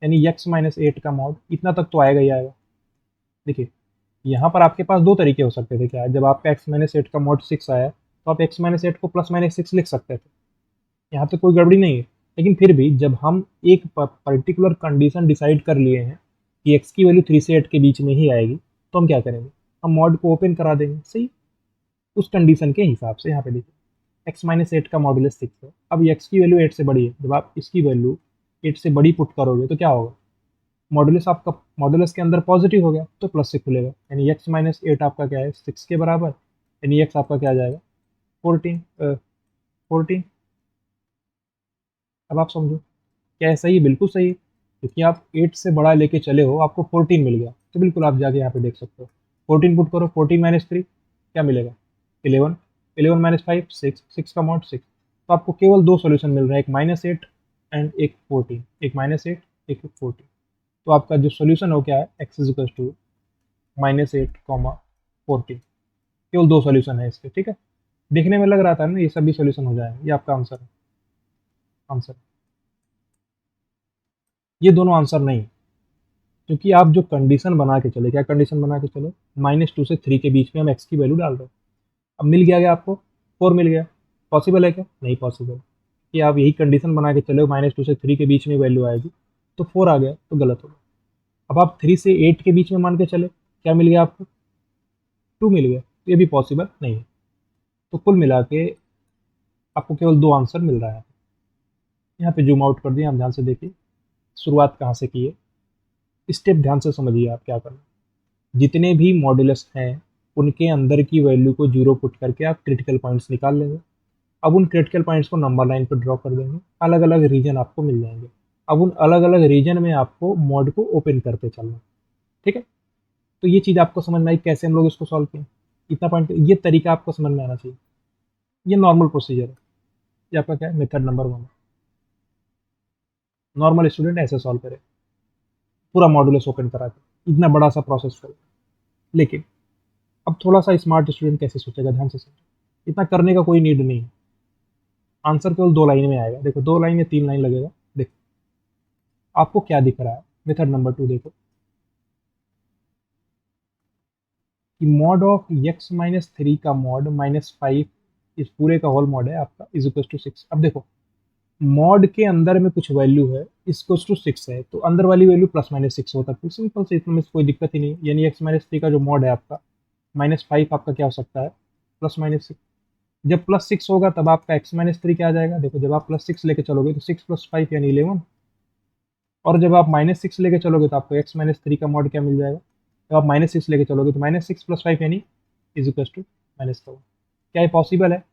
यानी x-8 का मॉड इतना तक तो आएगा ही आएगा। देखिए यहाँ पर आपके पास दो तरीके हो सकते थे, क्या है, जब आपका x-8 का मॉड 6 आया तो आप x-8 को +-6 लिख सकते थे, यहाँ पे कोई गड़बड़ी नहीं है। लेकिन फिर भी जब हम एक पर्टिकुलर कंडीशन डिसाइड कर लिए हैं कि x की वैल्यू 3 से 8 के बीच में ही आएगी, तो हम क्या करेंगे, हम मॉड को ओपन करा देंगे, सही, उस कंडीशन के हिसाब से। यहाँ पे देखिए x-8 का मॉडुलस 6 है, अब x की वैल्यू 8 से बड़ी है, जब आप इसकी वैल्यू 8 से बड़ी पुट करोगे तो क्या होगा, मॉडुलस आपका मॉडुलस के अंदर पॉजिटिव हो गया तो प्लस से खुलेगा, यानी x-8 आपका क्या है, 6 के बराबर, यानी x आपका क्या आ जाएगा, 14, 14। अब आप समझो क्या है, सही है, बिल्कुल सही है, क्योंकि आप 8 से बड़ा लेके चले हो, आपको 14 मिल गया, तो बिल्कुल आप जाके यहाँ पे देख सकते हो, 14 पुट करो, 14 माइनस 3 क्या मिलेगा, 11, 11 माइनस 5 6, 6 का मॉड 6, तो आपको केवल दो सॉल्यूशन मिल रहा है, एक -8 एंड एक 14, एक -8 एक 14, तो आपका जो सॉल्यूशन हो क्या है, x इज इक्वल टू -8 14, केवल दो सॉल्यूशन है इसके, ठीक है। देखने में लग रहा था ना ये सभी सॉल्यूशन हो जाएंगे, ये आपका आंसर है, आंसर, ये दोनों आंसर नहीं, क्योंकि आप जो कंडीशन बना के चले, क्या कंडीशन बना के चलो, -2 से 3 के बीच में हम x की वैल्यू डाल रहे हैं, अब मिल गया आपको 4 मिल गया, पॉसिबल है क्या, नहीं पॉसिबल, कि आप यही कंडीशन बना के चले, -2 से 3 के बीच में वैल्यू आएगी, तो 4 आ गया तो गलत होगा। अब आप 3 से 8 के बीच में मान के चले, क्या मिल गया आपको, 2 मिल गया, तो ये भी पॉसिबल नहीं है। तो कुल मिला के आपको केवल दो आंसर मिल रहा है। यहाँ पे जूम आउट कर दिया, आप ध्यान से देखिए शुरुआत कहाँ से की है, स्टेप ध्यान से समझिए आप क्या करना, जितने भी मॉड्यूलस हैं उनके अंदर की वैल्यू को जीरो पुट करके आप क्रिटिकल पॉइंट्स निकाल लेंगे। अब उन क्रिटिकल पॉइंट्स को नंबर लाइन पर ड्रॉ कर देंगे, अलग अलग रीजन आपको मिल जाएंगे। अब उन अलग अलग रीजन में आपको मॉड को ओपन करते चलना, ठीक है। तो ये चीज़ आपको समझ में आई कैसे हम लोग इसको सॉल्व किए, इतना पॉइंट, ये तरीका आपको समझ में आना चाहिए, ये नॉर्मल प्रोसीजर है, ये आपका क्या है, मेथड नंबर 1 है, नॉर्मल स्टूडेंट ऐसे सॉल्व करे, पूरा मॉड्यूलस ओपन करा के, इतना बड़ा सा प्रोसेस करो। लेकिन अब थोड़ा सा स्मार्ट स्टूडेंट कैसे सोचेगा, ध्यान से सोचेगा, इतना करने का कोई नीड नहीं है। आंसर केवल 2 लाइन में आएगा। देखो 2 लाइन या 3 लाइन लगेगा। देखो आपको क्या दिख रहा है, मेथड नंबर 2 देखो कि मॉड ऑफ x माइनस 3 का मॉड -5, इस पूरे का होल मॉड है आपका, इज इक्वल टू 6। अब देखो मॉड के अंदर में कुछ वैल्यू है, इसको टू 6 है, तो अंदर वाली वैल्यू +-6 हो सकती है। सिंपल से, इसमें कोई दिक्कत ही नहीं है। यानी x-3 का जो मॉड है आपका -5 आपका क्या हो सकता है, +-6। जब +6 होगा तब आपका x-3 क्या आ जाएगा। देखो जब आप +6 लेके चलोगे तो 6 + 5 यानी 11, और जब आप -6 लेके चलोगे तो आपको x-3 का मॉड क्या मिल जाएगा। जब आप -6 लेके चलोगे तो -6 + 5 यानी इज इक्वल टू -7। क्या ये पॉसिबल है?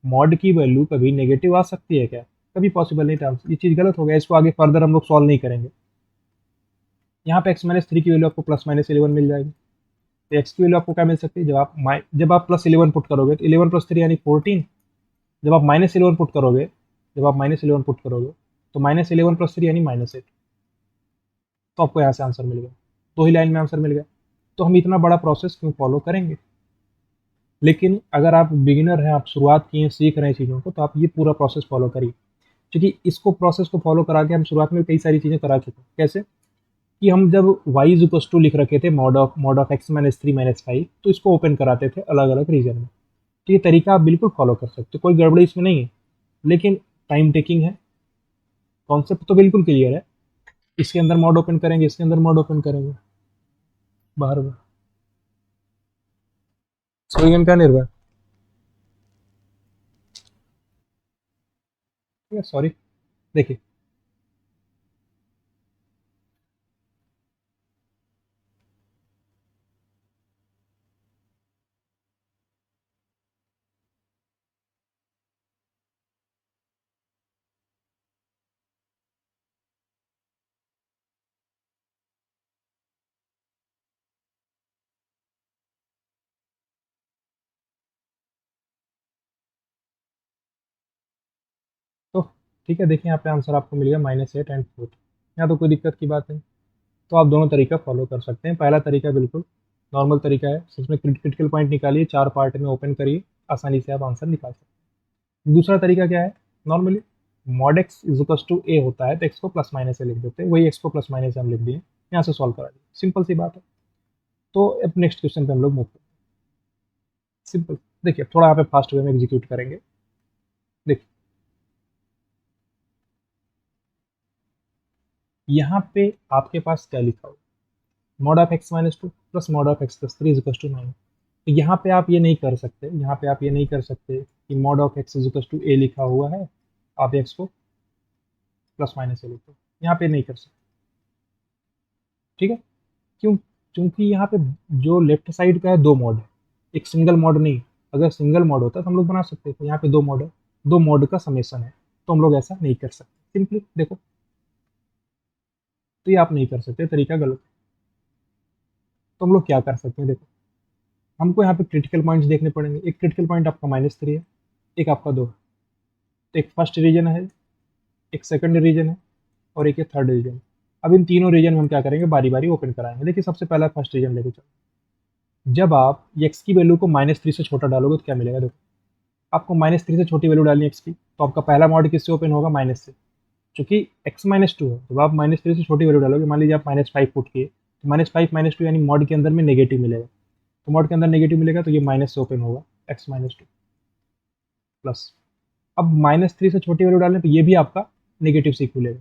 मॉड की वैल्यू कभी नेगेटिव आ सकती है क्या? कभी पॉसिबल नहीं था। ये चीज़ गलत हो गया, इसको आगे फर्दर हम लोग सॉल्व नहीं करेंगे। यहाँ पे x-3 की वैल्यू आपको +-11 मिल जाएगी। तो x की वैल्यू आपको क्या मिल सकती है, जब आप +11 पुट करोगे तो 11 + 3 यानी 14। जब आप -11 पुट करोगे, तो -11 + 3 यानी -8। तो आपको यहाँ से आंसर मिल गया, 2 ही लाइन में आंसर मिल गया। तो हम इतना बड़ा प्रोसेस क्यों फॉलो करेंगे। लेकिन अगर आप बिगिनर हैं, आप शुरुआत किए हैं, सीख रहे हैं चीज़ों को, तो आप ये पूरा प्रोसेस फॉलो करिए। क्योंकि इसको प्रोसेस को फॉलो करा के हम शुरुआत में कई सारी चीज़ें करा चुके हैं। कैसे कि हम जब y इज इक्वल टू लिख रखे थे मॉड ऑफ x-3 - 5, तो इसको ओपन कराते थे अलग अलग रीजन में। तो ये तरीका आप बिल्कुल फॉलो कर सकते हो, कोई गड़बड़ी इसमें नहीं है। लेकिन टाइम टेकिंग है, कॉन्सेप्ट तो बिल्कुल क्लियर है। इसके अंदर मॉड ओपन करेंगे, इसके अंदर मॉड ओपन करेंगे, बाहर में स्विगन का निर्भर, ठीक है, सॉरी। देखिए तो ठीक है, देखिए यहाँ पे आंसर आपको मिल गया -8 एंड 4। यहाँ तो कोई दिक्कत की बात नहीं। तो आप दोनों तरीका फॉलो कर सकते हैं। पहला तरीका बिल्कुल नॉर्मल तरीका है, इसमें क्रिटिकल पॉइंट निकालिए, 4 पार्ट में ओपन करिए, आसानी से आप आंसर निकाल सकते हैं। दूसरा तरीका क्या है, normally mod x is equal to a होता है, तो एक्स को प्लस माइनस से लिख देते हैं, वही एक्स को प्लस माइनस से हम लिख दिए, यहाँ से सॉल्व करा दिए, सिंपल सी बात है। तो अब नेक्स्ट क्वेश्चन पे हम लोग मूव करते हैं। सिंपल, देखिए थोड़ा यहाँ पे फास्ट वे में एग्जीक्यूट करेंगे। देखिए यहाँ पे आपके पास क्या लिखा हुआ, mod of x-2 plus mod of x+3 is equal to 9। तो यहाँ पे आप ये नहीं कर सकते, यहाँ पे आप ये नहीं कर सकते कि mod of x is equal to a लिखा हुआ है, आप x को प्लस माइनस से लिखो, यहाँ पे नहीं कर सकते। ठीक है, क्यों? क्योंकि यहाँ पे जो लेफ्ट साइड का है 2 मॉड है, एक सिंगल मॉड नहीं। अगर सिंगल मॉड होता तो हम लोग बना सकते थे, यहाँ पे 2 मॉड है, 2 मॉड का समेसन है, तो हम लोग ऐसा नहीं कर सकते सिंपली। देखो तो ये आप नहीं कर सकते, तरीका गलत है। तो हम लोग क्या कर सकते हैं, देखो हमको यहाँ पे क्रिटिकल पॉइंट्स देखने पड़ेंगे। एक क्रिटिकल पॉइंट आपका -3 है, एक आपका 2 है। तो एक फर्स्ट रीजन है, एक सेकंड रीजन है, और एक ये थर्ड रीजन। अब इन तीनों रीजन में हम क्या करेंगे, बारी बारी ओपन कराएंगे। देखिए सबसे पहला फर्स्ट रीजन लेके चलो। जब आप x की वैल्यू को -3 से छोटा डालोगे तो क्या मिलेगा, देखो आपको -3 से छोटी वैल्यू डालनी है x की, तो आपका पहला मॉड किससे ओपन होगा, माइनस से। चूंकि x-2 है, जब आप -3 से छोटी वैल्यू डालोगे, मान लीजिए आप -5 पुट किए, तो -5 -2 यानी मॉड के अंदर में नेगेटिव मिलेगा। तो मॉड के अंदर नेगेटिव मिलेगा तो ये माइनस से ओपन होगा, x-2 प्लस। अब -3 से छोटी वैल्यू डालने पर ये भी आपका नेगेटिव से खुलेगा,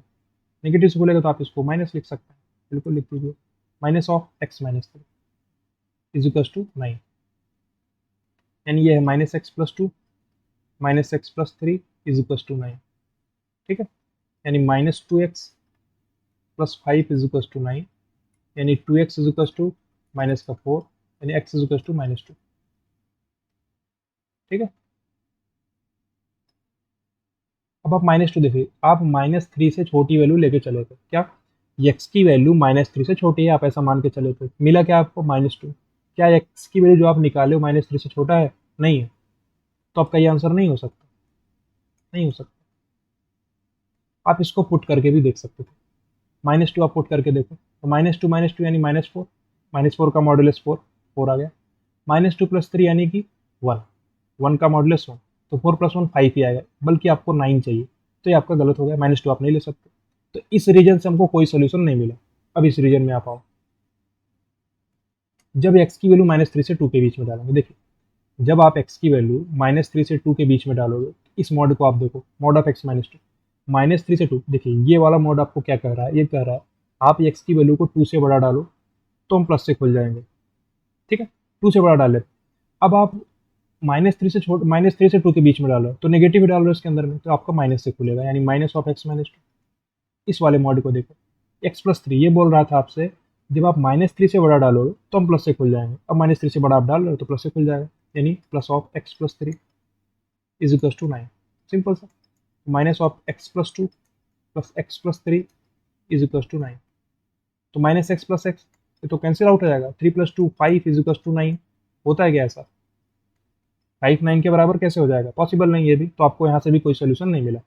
नेगेटिव से खुलेगा तो आप इसको माइनस लिख सकते हैं, बिल्कुल लिख दीजिए। Minus of x-3 is equal to 9, यानी ये है -x+2 -x+3 is equal to 9। ठीक है, यानी -2x+5 इज इक्वल टू 9, यानी 2x इज इक्वल टू -4, यानी x इज इक्वल टू -2। ठीक है, अब आप -2 देखिए, आप -3 से छोटी वैल्यू लेके चले थे, क्या x की वैल्यू -3 से छोटी है, आप ऐसा मान के चले थे, मिला क्या आपको, -2। क्या x की वैल्यू जो आप निकाले हो -3 से छोटा है, नहीं है, तो आपका ये आंसर नहीं हो सकता, नहीं हो सकता। आप इसको पुट करके भी देख सकते थे, -2 आप पुट करके देखो, तो -2 -2 यानी -4, -4 का मॉडुलस 4, 4 आ गया। -2 + 3 यानी कि 1, 1 का मॉडुलस 1, तो 4 + 1 5 ही आएगा, बल्कि आपको 9 चाहिए, तो ये आपका गलत हो गया, -2 आप नहीं ले सकते। तो इस रीजन से हमको कोई सोल्यूशन नहीं मिला। अब इस रीजन में आप आओ, जब x की वैल्यू -3 से 2 के बीच में डालेंगे, देखिए जब आप x की वैल्यू -3 से 2 के बीच में डालोगे, इस मॉड को आप देखो, मॉड ऑफ x -2, -3 से 2, देखिए ये वाला मॉड आपको क्या कह रहा है, ये कह रहा है आप x की वैल्यू को 2 से बड़ा डालो तो हम प्लस से खुल जाएंगे, ठीक है, 2 से बड़ा डाले। अब आप -3 से 2 के बीच में डालो तो नेगेटिव ही डाल रहे हो इसके अंदर में, तो आपका माइनस से खुलेगा, यानी माइनस ऑफ x -2। इस वाले मॉड को देखो, x+3 ये बोल रहा था आपसे जब आप -3 से बड़ा डालोगे तो हम प्लस से खुल जाएंगे, अब -3 से बड़ा आप डाल रहे हो तो प्लस से खुल जाएगा, यानी plus of x+3 is equal to 9। Simple सा, minus of x+2 plus x+3 is equal to 9। तो माइनस एक्स प्लस एक्स तो कैंसिल आउट हो जाएगा, 3 + 2 5 इज इक्वल टू 9। होता है क्या ऐसा? 5 9 के बराबर कैसे हो जाएगा? पॉसिबल नहीं है भी, तो आपको यहाँ से भी कोई सोल्यूशन नहीं मिला।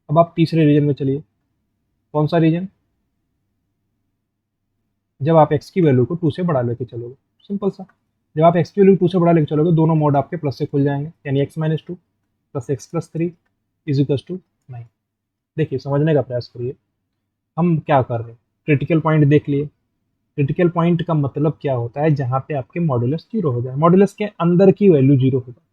अब आप तीसरे रीजन में चलिए। कौन सा रीजन? जब आप x की वैल्यू को 2 से बढ़ा लेके चलोगे, सिंपल सा, जब आप x की वैल्यू 2 से बढ़ा लेके चलोगे दोनों मोड आपके प्लस से खुल जाएंगे, यानी x - 2 plus x+3 is equal to 9। देखिए समझने का प्रयास करिए, हम क्या कर रहे हैं, क्रिटिकल पॉइंट देख लिए। क्रिटिकल पॉइंट का मतलब क्या होता है? जहाँ पे आपके मॉडुलस 0 हो जाए, मॉडुलस के अंदर की वैल्यू 0 हो जाए।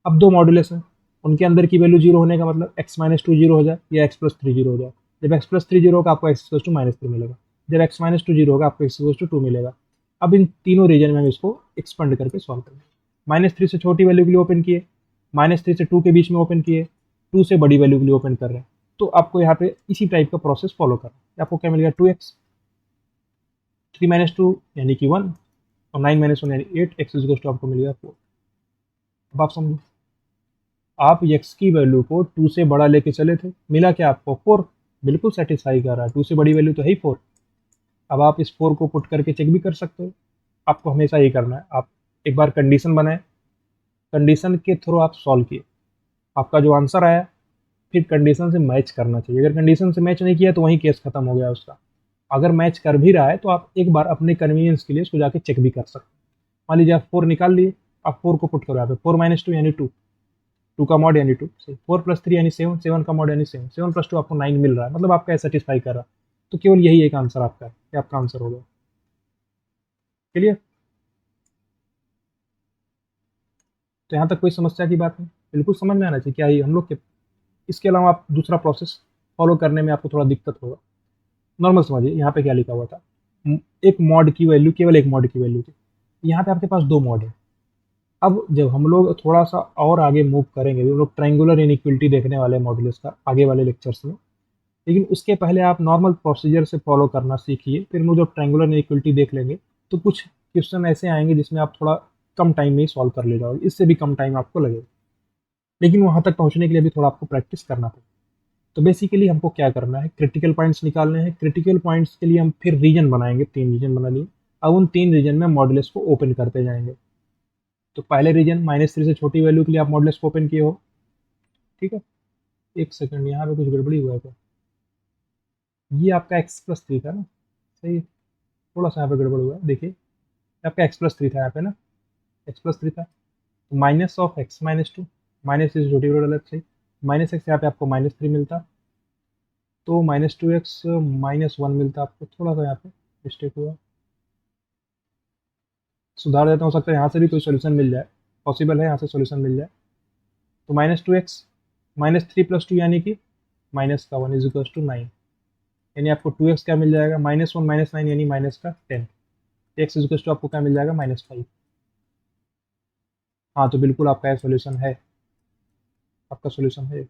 अब दो मॉडुलस हैं, उनके अंदर की वैल्यू 0 होने का मतलब x - 2 0 हो जाए या x+3 0 हो जाए। जब x+3 0 होगा आपको x = -3 मिलेगा, जब x - 2 0 होगा आपको x = 2 मिलेगा। अब इन तीनों रीजन में हम इसको एक्सपेंड करके सॉल्व करेंगे। -3 से छोटी वैल्यू के लिए ओपन किए, -3 से 2 के बीच में ओपन किए, 2 से बड़ी वैल्यू के लिए ओपन कर रहे हैं, तो आपको यहाँ पे इसी टाइप का प्रोसेस फॉलो करना है। आपको क्या मिलेगा? 2x, 3 - 2 यानी कि 1, और 9 - 1 यानी 8, x = आपको मिलेगा 4। अब आप समझो, आप x की वैल्यू को 2 से बड़ा लेके चले थे, मिला क्या आपको? 4। बिल्कुल सेटिस्फाई कर रहा है, 2 से बड़ी वैल्यू तो है ही 4। अब आप इस 4 को पुट करके चेक भी कर सकते हो। आपको हमेशा यही करना है, आप एक बार कंडीशन बनाए, कंडीशन के थ्रू आप सॉल्व किए, आपका जो आंसर आया फिर कंडीशन से मैच करना चाहिए। अगर कंडीशन से मैच नहीं किया तो वहीं केस खत्म हो गया उसका। अगर मैच कर भी रहा है तो आप एक बार अपने कन्वीनियंस के लिए इसको जाके चेक भी कर सकते हैं। मान लीजिए आप 4 निकाल लिए, आप 4 को पुट करो यहाँ पे, 4 - 2 यानी 2, 2 का मॉड यानी 2, 4 + 3 यानी 7, 7 का मॉड यानी 7, 7 + 2 आपको 9 मिल रहा है, मतलब आपका सेटिस्फाई कर रहा है। तो केवल यही एक आंसर आपका है, ये आपका आंसर हो गया। क्लियर? तो यहाँ तक कोई समस्या की बात नहीं, बिल्कुल समझ में आना चाहिए क्या ये हम लोग के। इसके अलावा आप दूसरा प्रोसेस फॉलो करने में आपको थोड़ा दिक्कत होगा। नॉर्मल समझिए, यहाँ पे क्या लिखा हुआ था, एक मॉड की वैल्यू, केवल एक मॉड की वैल्यू थी। यहाँ पे आपके पास दो मॉड है। अब जब हम लोग थोड़ा सा और आगे मूव करेंगे, हम लोग ट्रायंगुलर इनइक्वलिटी देखने वाले हैं मॉडुलस का आगे वाले लेक्चर्स में, लेकिन उसके पहले आप नॉर्मल प्रोसीजर से फॉलो करना सीखिए, फिर हम लोग जब ट्रायंगुलर इनइक्वलिटी देख लेंगे तो कुछ क्वेश्चन ऐसे आएंगे जिसमें आप थोड़ा कम टाइम में ही सॉल्व कर ले जाओगे, इससे भी कम टाइम आपको लगेगा, लेकिन वहाँ तक पहुँचने के लिए भी थोड़ा आपको प्रैक्टिस करना पड़ेगा। तो बेसिकली हमको क्या करना है, क्रिटिकल पॉइंट्स निकालने हैं। क्रिटिकल पॉइंट्स के लिए हम फिर रीजन बनाएंगे, 3 रीजन बना लिए। अब उन 3 रीजन में मॉडुलस को ओपन करते जाएंगे। तो पहले रीजन -3 से छोटी वैल्यू के लिए आप मॉडुलस को ओपन किए हो, ठीक है। एक सेकंड, यहाँ पे कुछ गड़बड़ी हुआ है क्या? ये आपका x+3 था ना, सही है। थोड़ा सा यहाँ पे गड़बड़ हुआ है, देखिए आपका x+3 था यहाँ पे ना, x+3 था, तो माइनस ऑफ x - 2, माइनस से छोटी वैल्यू डाला, सही, -x यहाँ पे आपको -3 मिलता, तो -2x -1 मिलता आपको। थोड़ा सा यहाँ पे मिस्टेक हुआ, सुधार देता हूँ, हो सकता है यहाँ से भी कोई सोल्यूशन मिल जाए, पॉसिबल है यहाँ से सोल्यूशन मिल जाए। तो -2x -3 + 2 यानी कि -1 इज इक्वल टू 9, यानी आपको 2x क्या मिल जाएगा? -1 - 9 यानी -10, x इज इक्वल टू आपको क्या मिल जाएगा? -5। हाँ, तो बिल्कुल आपका सोल्यूशन है, आपका सोल्यूशन है, ये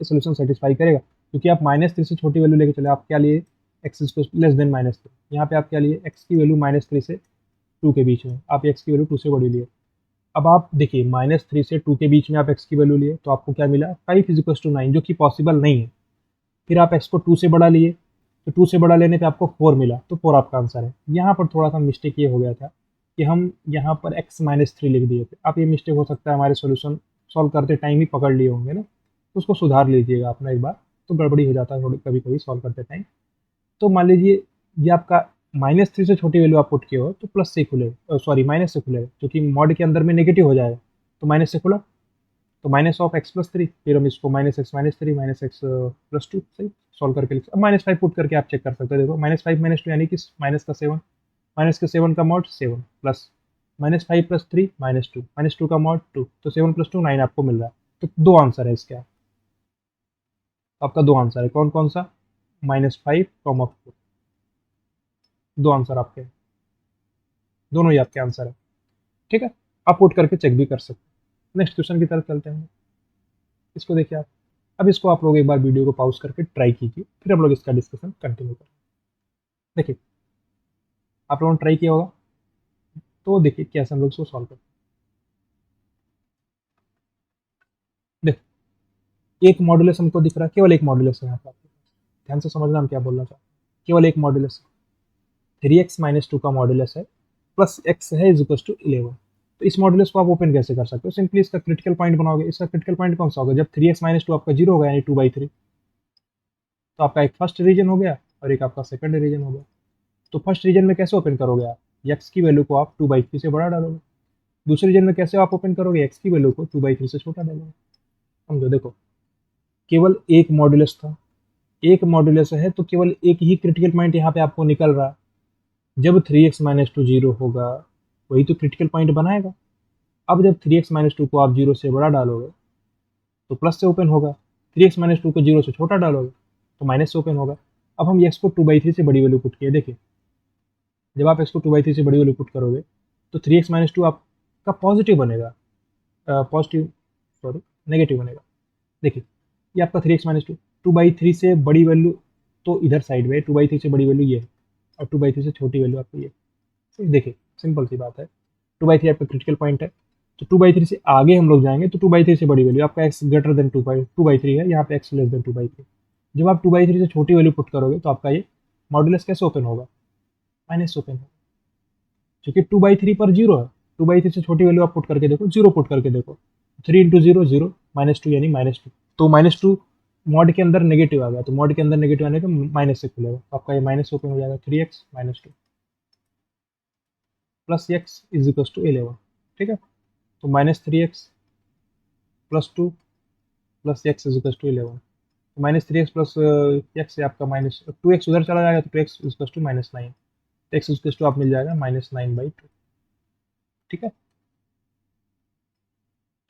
सोल्यूशन सेटिस्फाई करेगा, क्योंकि आप -3 से छोटी वैल्यू लेके चले, आप क्या लिए? x is less than -3। यहाँ पे आप क्या लिए? x की वैल्यू -3 से 2 के बीच में, आप x की वैल्यू 2 से बड़ी लिए। अब आप देखिए, -3 से 2 के बीच में आप x की वैल्यू लिए, तो आपको क्या मिला? 5 इज टू 9, जो कि पॉसिबल नहीं है। फिर आप x को 2 से बड़ा लिए, तो 2 से बड़ा लेने पे आपको 4 मिला, तो 4 आपका आंसर है। यहाँ पर थोड़ा सा मिस्टेक ये हो गया था कि हम यहाँ पर x - 3 लिख दिए थे। आप ये मिस्टेक हो सकता है हमारे सोल्यूशन सॉल्व करते टाइम ही पकड़ लिए होंगे ना, तो उसको सुधार लीजिएगा अपना एक बार, तो गड़बड़ी हो जाता है थोड़ी कभी कभी सॉल्व करते टाइम। तो मान लीजिए ये आपका -3 से छोटी वैल्यू आप पुट किए हो तो प्लस से खुलेगा, सॉरी माइनस से खुलेगा, क्योंकि मॉड के अंदर में नेगेटिव हो जाएगा, तो माइनस से खुला, तो minus of x plus three, फिर हम इसको minus x minus three minus x plus to सही सॉल्व करके लिख, अब -5 पुट करके आप चेक कर सकते हो। देखो -5 -2 यानी कि माइनस का 7, माइनस के 7 का मॉड 7 प्लस -5 प्लस 3 -2, -2 का मॉड 2, तो 7 प्लस 2 9 आपको मिल रहा है। तो दो आंसर है इसके, आपका दो आंसर है, कौन कौन सा, -5 कॉमा 4, दो आंसर आपके हैं। दोनों ही आपके आंसर है, ठीक है। आप पुट करके चेक भी कर सकते हैं। नेक्स्ट क्वेश्चन की तरफ चलते हैं, इसको देखिए आप। अब इसको आप लोग एक बार वीडियो को पॉज करके ट्राई कीजिए, फिर हम लोग इसका डिस्कशन कंटिन्यू करें। देखिए आप लोगों ने ट्राई किया होगा, तो देखिए कैसे हम लोग इसको सॉल्व करते हैं। देखिए एक मॉड्यूलस हमको दिख रहा है, केवल एक मॉड्यूलस है यहाँ पर, ध्यान से समझना हम क्या बोलना चाहते हैं। केवल एक मॉड्यूलस है, 3x - 2 का मॉड्यूलस है, प्लस x है इज इक्वल टू 11। तो इस मॉड्यूलस को आप ओपन कैसे कर सकते हो, सिंपली इसका क्रिटिकल पॉइंट बनाओगे। इसका क्रिटिकल पॉइंट कौन सा होगा, जब 3x - 2 आपका 0 होगा, यानी 2/3, तो आपका एक फर्स्ट रीजन हो गया और एक आपका सेकंड रीजन हो गया। तो फर्स्ट रीजन में कैसे ओपन करोगे आप, x की वैल्यू को आप 2/3 से बड़ा डालोगे। दूसरे रीजन में कैसे आप ओपन करोगे, x की वैल्यू को 2/3 से छोटा डालोगे। समझो, देखो केवल एक मॉड्यूलस था, एक मॉड्यूलस है, तो केवल एक ही क्रिटिकल पॉइंट यहाँ पे आपको निकल रहा है। जब 3x - 2 0 होगा, वही तो क्रिटिकल पॉइंट बनाएगा। अब जब 3x - 2 को आप 0 से बड़ा डालोगे तो प्लस से ओपन होगा, 3x - 2 को 0 से छोटा डालोगे तो माइनस से ओपन होगा। अब हम x को 2/3 से बड़ी वैल्यू पुट किए, देखिए जब आप x को 2/3 से बड़ी वैल्यू पुट करोगे तो 3x - 2 आपका पॉजिटिव बनेगा, पॉजिटिव, सॉरी नेगेटिव बनेगा। देखिए ये आपका 3x - 2, 2/3 से बड़ी वैल्यू तो इधर साइड में, 2/3 से बड़ी वैल्यू ये है, और 2/3 से छोटी वैल्यू आपकी ये। तो देखिए सिंपल सी बात है, 2/3 आपका क्रिटिकल पॉइंट है, तो 2/3 से आगे हम लोग जाएंगे तो 2/3 से बड़ी वैल्यू आपका x ग्रेटर देन 2/3 है, यहाँ पे x लेस देन 2/3। जब आप 2/3 से छोटी वैल्यू पुट करोगे तो आपका ये मॉड्यूलस कैसे ओपन होगा, माइनस ओपन होगा, क्योंकि 2/3 पर 0 है। 2/3 से छोटी वैल्यू आप पुट करके देखो, 0 पुट करके देखो, 3 इंटू 0 0, -2 यानी -2, तो -2 मॉड के अंदर नेगेटिव आ गया, तो मॉड के अंदर नेगेटिव आने का माइनस से खुलेगा, तो आपका ये माइनस ओपन हो जाएगा, 3x - 2 plus x is equal to 11, ठीक है। तो -3x plus 2 plus x is equal to 11, तो -3x प्लस x से आपका -2x उधर चला जाएगा, तो 2x is equal to -9, x is equal to आप मिल जाएगा -9/2, ठीक है।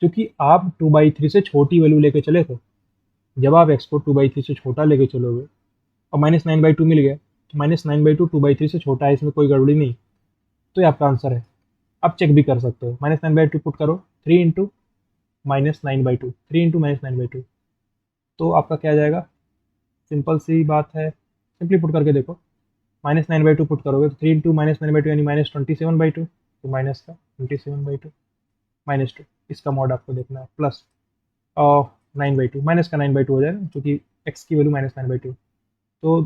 क्योंकि आप 2/3 से छोटी वैल्यू लेके चले थे, जब आप x को 2/3 से छोटा लेके चलोगे और -9/2 मिल गया, तो -9/2 2/3 से छोटा है, इसमें कोई गड़बड़ी नहीं, तो ये आपका आंसर है। आप चेक भी कर सकते हो, -9/2 पुट करो, 3 इंटू -9/2, 3 इंटू -9/2, तो आपका क्या आ जाएगा, सिंपल सी बात है, सिंपली पुट करके देखो, -9/2 पुट करोगे तो 3 इंटू -9/2 यानी -27/2, तो माइनस का 27/2 -2, इसका मॉड आपको देखना है, प्लस 9/2, माइनस का 9/2 हो जाएगा, क्योंकि x की वैल्यू -9/2, तो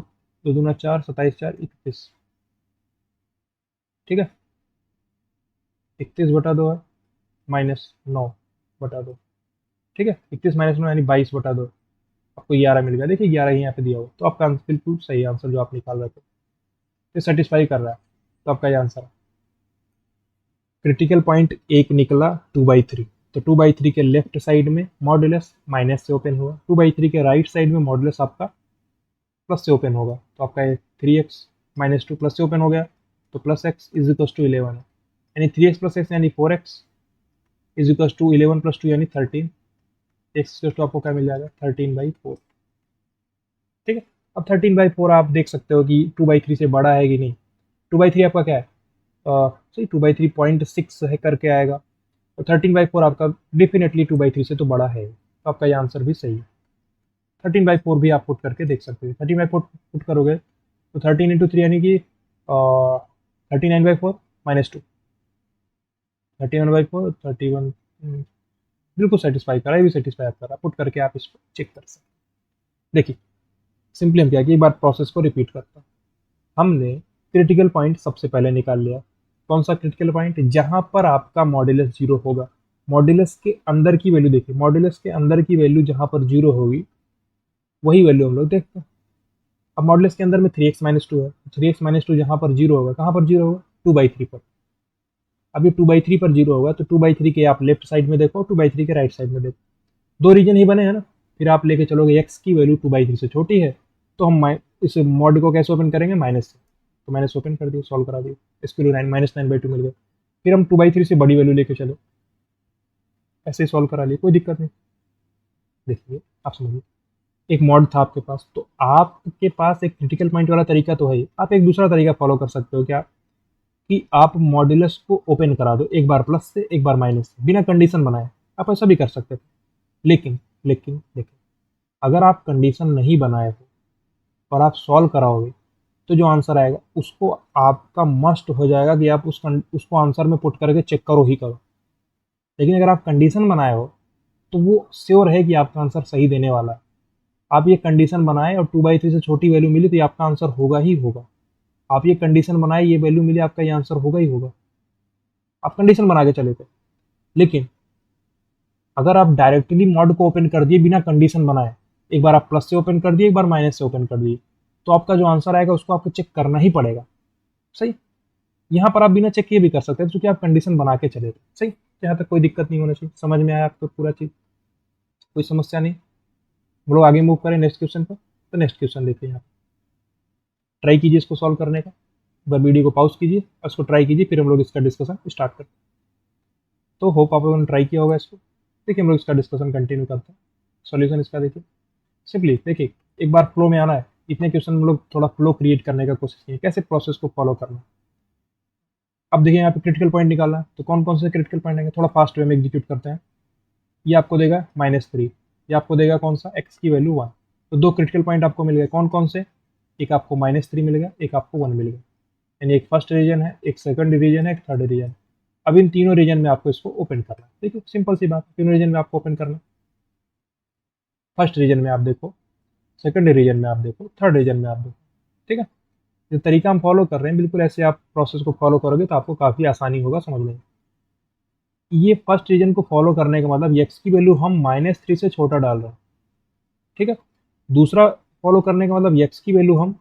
2 दूना 4, 27 4 31, ठीक है, 31/2 है, -9/2, ठीक है, 31 - 9 यानी 22/2, आपको 11 मिल गया। देखिए 11 ही यहाँ पे दिया हो, तो आपका बिल्कुल सही आंसर जो आप निकाल रहे थे, ये सेटिस्फाई कर रहा है, तो आपका ये आंसर है। क्रिटिकल पॉइंट एक निकला 2/3, तो 2/3 के लेफ्ट साइड में मॉड्यूलस माइनस से ओपन हुआ, 2/3 के राइट साइड में मॉड्यूलस आपका प्लस से ओपन होगा, तो आपका ये 3x - 2 प्लस से ओपन हो गया, तो plus x is equal to 11 है, यानी 3x प्लस एक्स यानी 4x is equal to 11 plus 2 यानी 13, एक्स इक्वल टू आपको क्या मिल जाएगा, 13/4, ठीक है। अब 13/4 आप देख सकते हो कि 2/3 से बड़ा है कि नहीं, 2/3 आपका क्या है, सही 2/3 0.6 है करके आएगा, तो 13/4 आपका डेफिनेटली 2/3 से तो बड़ा है, तो आपका ये आंसर भी सही है। 13/4 भी आप पुट करके देख सकते हो, 13/4 पुट करोगे तो 13 × 3 यानी कि 39/4 -2, 31/4 31, बिल्कुल सेटिस्फाई करा, ये भी सेटिस्फाई आप करा, पुट करके आप इसको चेक कर सकते हैं। देखिए सिंपली हम क्या कि एक बार प्रोसेस को रिपीट करता हूँ। हमने क्रिटिकल पॉइंट सबसे पहले निकाल लिया, कौन सा क्रिटिकल पॉइंट, जहां पर आपका मॉड्यूलस 0 होगा, मॉड्यूलस के अंदर की वैल्यू देखिए, मॉड्यूलस के अंदर की वैल्यू जहां पर 0 होगी, वही वैल्यू हम लोग देखते हैं। अब मॉडुलस के अंदर में 3x-2 है, 3x-2 जहाँ पर जीरो होगा, कहाँ पर जीरो होगा, 2/3 पर। अब ये 2/3 पर जीरो होगा, तो 2/3 के आप लेफ्ट साइड में देखो, 2/3 के राइट साइड में देखो, दो रीजन ही बने हैं ना। फिर आप लेके चलोगे x की वैल्यू 2/3 से छोटी है, तो हम इस मॉड को कैसे ओपन करेंगे, माइनस से। तो माइनस ओपन कर दिए, सॉल्व करा दिए, इसके लिए -9/2 मिल गया। फिर हम 2/3 से बड़ी वैल्यू लेके चलो, ऐसे ही सॉल्व करा लिए, कोई दिक्कत नहीं। देखिए आप समझिए, एक मॉड था आपके पास, तो आपके पास एक क्रिटिकल पॉइंट वाला तरीका तो है ही, आप एक दूसरा तरीका फॉलो कर सकते हो क्या, कि आप मॉड्यूलस को ओपन करा दो, एक बार प्लस से एक बार माइनस से, बिना कंडीशन बनाए। आप ऐसा भी कर सकते थे, लेकिन लेकिन लेकिन अगर आप कंडीशन नहीं बनाए हो और आप सॉल्व कराओगे, तो जो आंसर आएगा उसको आपका मस्ट हो जाएगा कि आप उसको आंसर में पुट करके चेक करो ही करो। लेकिन अगर आप कंडीशन बनाए हो, तो वो श्योर है कि आपका आंसर सही देने वाला है। आप ये कंडीशन बनाए और 2/3 से छोटी वैल्यू मिली, तो ये आपका आंसर होगा ही होगा। आप ये कंडीशन बनाए, ये वैल्यू मिली, आपका ये आंसर होगा ही होगा। आप कंडीशन बना के चले थे। लेकिन अगर आप डायरेक्टली मॉड को ओपन कर दिए बिना कंडीशन बनाए, एक बार आप प्लस से ओपन कर दिए, एक बार माइनस से ओपन कर दिए, तो आपका जो आंसर आएगा उसको आपको चेक करना ही पड़ेगा। सही। यहाँ पर आप बिना चेक किए भी कर सकते हैं, क्योंकि आप कंडीशन बना के चले थे। सही। यहाँ तक कोई दिक्कत नहीं होना चाहिए, समझ में आया आपको पूरा चीज, कोई समस्या नहीं। हम लोग आगे मूव करें नेक्स्ट क्वेश्चन पर। तो नेक्स्ट क्वेश्चन देखिए, यहाँ ट्राई कीजिए इसको सॉल्व करने का। एक बार वीडियो को पॉज कीजिए और इसको ट्राई कीजिए, फिर हम लोग इसका डिस्कशन स्टार्ट करते हैं। तो होप आप लोगों ने ट्राई किया होगा इसको। देखिए हम लोग इसका डिस्कशन कंटिन्यू करते हैं। सॉल्यूशन इसका देखिए, सिंपली देखिए, एक बार फ्लो में आना है। इतने क्वेश्चन हम लोग थोड़ा फ्लो क्रिएट करने का कोशिश किए, कैसे प्रोसेस को फॉलो करना है। अब देखिए यहाँ पे क्रिटिकल पॉइंट निकालना है, तो कौन कौन से क्रिटिकल पॉइंट आएंगे, थोड़ा फास्ट वे में एग्जीक्यूट करते हैं। ये आपको देगा -3, ये आपको देगा कौन सा, x की वैल्यू 1। तो दो क्रिटिकल पॉइंट आपको मिल गए, कौन कौन से, एक आपको -3 मिल गया, एक आपको 1 मिल गया। यानी एक फर्स्ट रीजन है, एक सेकंड रीजन है, एक थर्ड रीजन। अब इन तीनों रीजन में आपको इसको ओपन करना है। देखिए सिंपल सी बात, तीनों रीजन में आपको ओपन करना है। फर्स्ट रीजन में आप देखो, सेकंड रीजन में आप देखो, थर्ड रीजन में आप देखो। ठीक है। जो तरीका हम फॉलो कर रहे हैं, बिल्कुल ऐसे आप प्रोसेस को फॉलो करोगे तो आपको काफ़ी आसानी होगा समझने में। ये फर्स्ट रीजन को फॉलो करने का मतलब x की वैल्यू हम -3 से छोटा डाल रहे हैं। ठीक है। दूसरा फॉलो करने का मतलब x की वैल्यू हम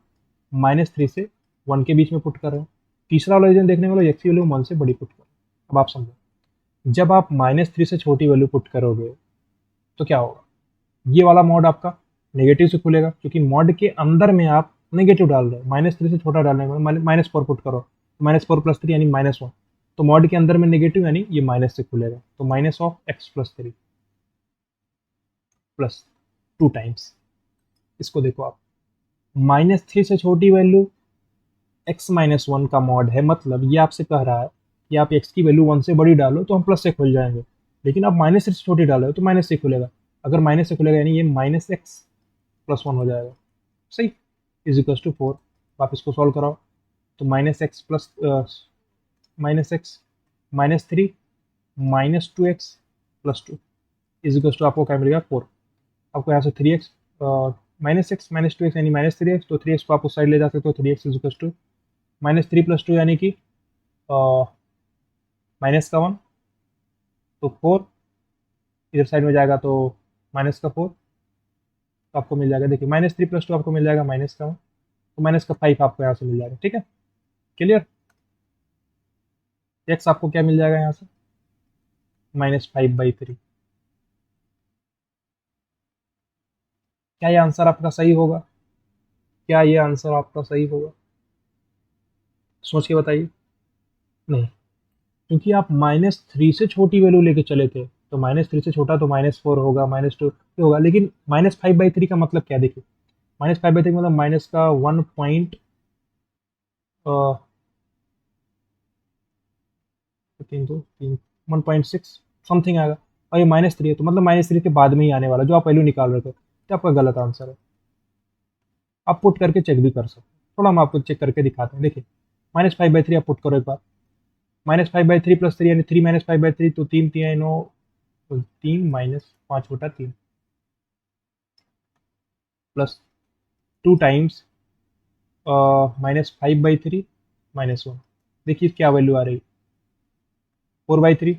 -3 से 1 के बीच में पुट कर रहे हैं। तीसरा वाला रीजन देखने का मतलब x की वैल्यू 1 से बड़ी पुट कर रहे हैं। अब आप समझो, जब आप -3 से छोटी वैल्यू पुट करोगे, तो क्या होगा, ये वाला मॉड आपका नेगेटिव से खुलेगा, क्योंकि मॉड के अंदर में आप नेगेटिव डाल रहे हैं। -3 से छोटा डालने का -4 पुट करो, -4 + 3 यानी -1। तो मॉड के अंदर में नेगेटिव यानी ये माइनस से खुलेगा, तो -(x+3) प्लस 2 टाइम्स। इसको देखो आप, -3 से छोटी वैल्यू x-1 का मॉड है, मतलब ये आपसे कह रहा है कि आप x की वैल्यू 1 से बड़ी डालो तो हम प्लस से खुल जाएंगे। लेकिन आप -3 से छोटी डालो तो माइनस से खुलेगा। अगर माइनस से खुलेगा यानी ये -x+1 हो जाएगा। सही। Is equal to 4। आप इसको सॉल्व कराओ, तो -x plus -x -3 -2x+2 is equal to आपको क्या मिलेगा, 4। आपको यहाँ से 3x -x -2x यानी -3x, तो 3x को आप उस साइड ले जा सकते हो, 3x इज इक्वल टू -3+2 यानी कि माइनस का 1, तो 4 इधर साइड में जाएगा तो -4, तो आपको मिल जाएगा। देखिए -3+2 आपको मिल जाएगा -1, तो -5 आपको यहाँ से मिल जाएगा। ठीक है, क्लियर। x आपको क्या मिल जाएगा यहाँ से, -5/3। क्या ये आंसर आपका सही होगा, क्या ये आंसर आपका सही होगा, सोच के बताइए। नहीं, क्योंकि आप -3 से छोटी वैल्यू लेके चले थे, तो -3 से छोटा तो -4 होगा, -2 होगा। लेकिन -5/3 का मतलब क्या, देखिए -5/3 का मतलब माइनस का 1.6 समथिंग आएगा, और ये -3 है, तो मतलब -3 के बाद में ही आने वाला जो आप वैल्यू निकाल रहे थे, तो आपका गलत आंसर है। आप पुट करके चेक भी कर सकते हैं, थोड़ा हम आपको चेक करके दिखाते हैं। देखिए -5/3 आप पुट करो एक बार, -5/3 + 3 यानी 3 -5/3, तो 3 3 9, 3 -5/3 प्लस 2 टाइम्स -5/3 -1। देखिए क्या वैल्यू आ रही, 4/3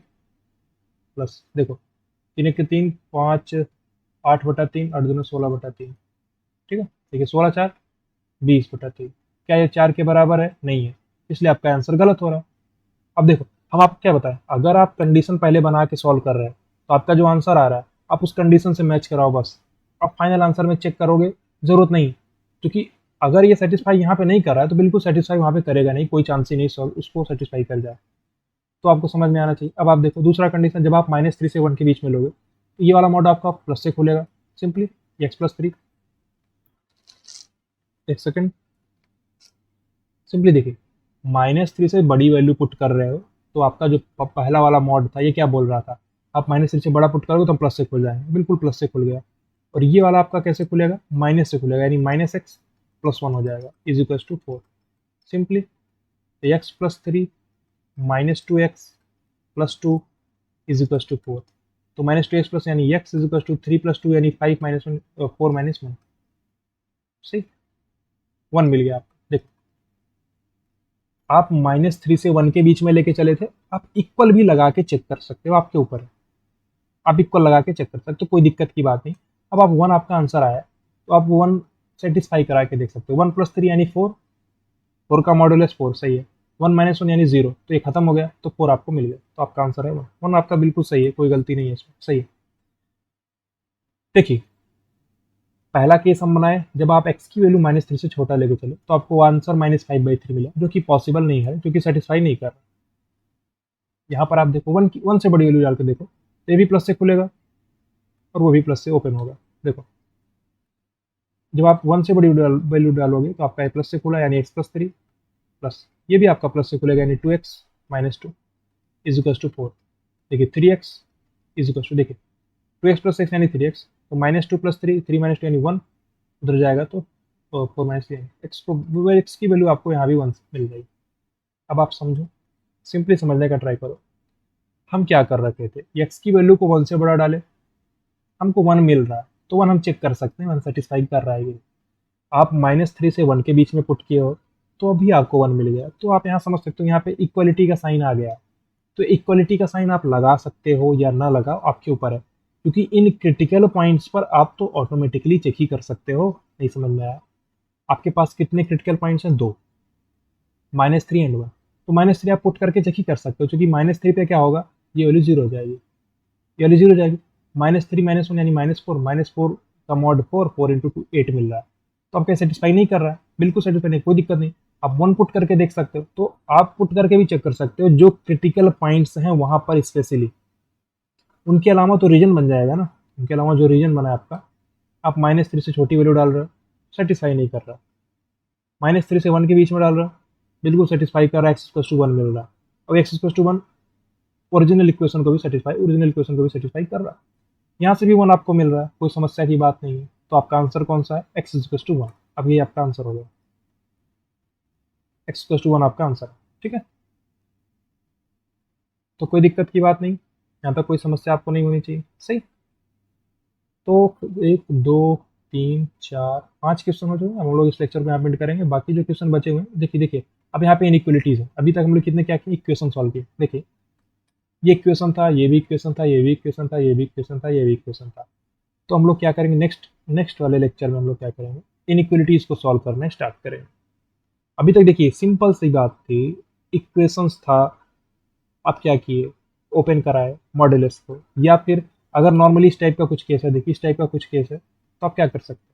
प्लस, देखो 3 1 3 5 8/3, 8 2 16/3। ठीक है, देखिए 16 4 20/3। क्या ये 4 के बराबर है? नहीं है, इसलिए आपका आंसर गलत हो रहा है। अब देखो, हम आपको क्या बताएं, अगर आप कंडीशन पहले बना के सॉल्व कर रहे हैं तो आपका जो आंसर आ रहा है आप उस कंडीशन से मैच कराओ बस। आप फाइनल आंसर में चेक करोगे जरूरत नहीं, क्योंकि अगर ये सेटिस्फाई यहाँ पे नहीं कर रहा है तो बिल्कुल सेटिस्फाई वहाँ पे करेगा नहीं, कोई चांस ही नहीं सॉल्व उसको सेटिस्फाई कर जाए। तो आपको समझ में आना चाहिए। अब आप देखो दूसरा कंडीशन, जब आप -3 से 1 के बीच में लोगे तो ये वाला मॉड आपका प्लस से खुलेगा, सिंपली x+3। एक सेकेंड, सिंपली देखिए, -3 से बड़ी वैल्यू पुट कर रहे हो तो आपका जो पहला वाला मॉड था ये क्या बोल रहा था, आप -3 से बड़ा पुट करोगे तो प्लस से खुल जाएंगे, बिल्कुल प्लस से खुल गया। और ये वाला आपका कैसे खुलेगा? माइनस से खुलेगा, यानी -x+1 हो जाएगा is equal to 4। Simply x+3 -2x+2 is equal to 4। तो -2x प्लस यानी x इज इक्वल टू 3+2 यानी 5 -1 4 -1। सही, 1 मिल गया आपको। देखो, आप -3 से 1 के बीच में लेके चले थे, आप इक्वल भी लगा के चेक कर सकते हो, आपके ऊपर है, आप इक्वल लगा के चेक कर सकते हो, कोई दिक्कत की बात नहीं। अब आप 1 आपका आंसर आया तो आप 1 सेटिस्फाई करा के देख सकते हो। 1+3 यानी 4, 4 का मॉडुलस 4 सही है। 1 -1 यानी 0, तो ये खत्म हो गया तो 4 आपको मिल गया, तो आपका आंसर है 1। 1 आपका बिल्कुल सही है, कोई गलती नहीं है इसमें, सही है। देखिए, पहला केस हम बनाए जब आप x की वैल्यू -3 से छोटा लेके चलो तो आपको आंसर -5/3 मिला, जो कि पॉसिबल नहीं है, जो कि सेटिस्फाई नहीं कर रहा। यहाँ पर आप देखो 1 से बड़ी वैल्यू डाल के देखो, तो ये भी प्लस से खुलेगा और वो भी प्लस से ओपन होगा। देखो, जब आप 1 से बड़ी वैल्यू डालोगे तो आपका प्लस से खुला यानी x+3 प्लस ये भी आपका प्लस से खुलेगा यानी 2x - 2 इज इक्वल टू 4। देखिए 3x इज इक्वल टू, देखिए 2x + x यानी 3x, तो -2 + 3, 3 - 2 यानी 1, उधर जाएगा तो 4 - 3 एक्स को, एक्स की वैल्यू आपको यहाँ भी 1 मिल जाएगी। अब आप समझो, सिंपली समझने का ट्राई करो। हम क्या कर रखे थे, एक्स की वैल्यू को 1 से बड़ा डाले, हमको 1 मिल रहा है तो 1 हम चेक कर सकते हैं 1 सेटिस्फाई कर रहा है ये। आप -3 से 1 के बीच में पुट किए हो तो अभी आपको 1 मिल गया, तो आप यहाँ समझ सकते हो यहाँ पे इक्वलिटी का साइन आ गया। तो इक्वलिटी का साइन आप लगा सकते हो या ना लगाओ, आपके ऊपर है, क्योंकि इन क्रिटिकल पॉइंट्स पर आप तो ऑटोमेटिकली चेक ही कर सकते हो। नहीं समझ में आया? आपके पास कितने क्रिटिकल पॉइंट्स हैं? 2, -3 एंड 1। तो -3 आप पुट करके चेक ही कर सकते हो, क्योंकि -3 पे क्या होगा, ये वैल्यू 0 हो जाएगी, ये वैल्यू 0 हो जाएगी। -3 - 1 यानी -4, -4 का मॉड 4, 4 × 2 8 मिल रहा है, तो आपका सेटिस्फाई नहीं कर रहा है, बिल्कुल सेटिस्फाई नहीं, कोई दिक्कत नहीं। आप 1 पुट करके देख सकते हो, तो आप पुट करके भी चेक कर सकते हो जो क्रिटिकल पॉइंट्स हैं वहां पर स्पेशली। उनके अलावा तो रीजन बन जाएगा ना, उनके अलावा जो रीजन बना है आपका, आप -3 से छोटी वैल्यू डाल रहे हो, सेटिस्फाई नहीं कर रहा। -3 से 1 के बीच में डाल रहा, बिल्कुल सेटिस्फाई कर रहा है, x=1 मिल रहा। और x=1 ओरिजिनल इक्वेशन को भी सेटिस्फाई कर रहा। यहाँ से भी 1 आपको मिल रहा है, कोई समस्या की बात नहीं है। तो आपका आंसर कौन सा है? x=1। अब ये आपका आंसर हो गया, x=1 आपका आंसर है, ठीक है। तो कोई दिक्कत की बात नहीं, यहाँ तक कोई समस्या आपको नहीं होनी चाहिए, सही। तो 1 2 3 4 5 क्वेश्चन हो चुके, हम लोग इस लेक्चर को यहाँ पेंड करेंगे। बाकी जो क्वेश्चन बचे हुए हैं, देखिए अब यहाँ पे इनइक्वलिटीज है। अभी तक हम लोग कितने क्या किए, इक्वेशन सॉल्व किए। देखिए, ये इक्वेशन था, ये भी इक्वेशन था, ये भी इक्वेशन था, ये भी इक्वेशन था, ये भी इक्वेशन था। तो हम लोग क्या करेंगे, नेक्स्ट वाले लेक्चर में हम लोग क्या करेंगे, इनइक्वलिटीज को सॉल्व करना स्टार्ट करेंगे। अभी तक देखिए सिंपल सी बात थी, इक्वेशंस था, आप क्या किए, ओपन कराए मॉड्यूलस को, या फिर अगर नॉर्मली इस टाइप का कुछ केस है, देखिए इस टाइप का कुछ केस है तो आप क्या कर सकते हैं,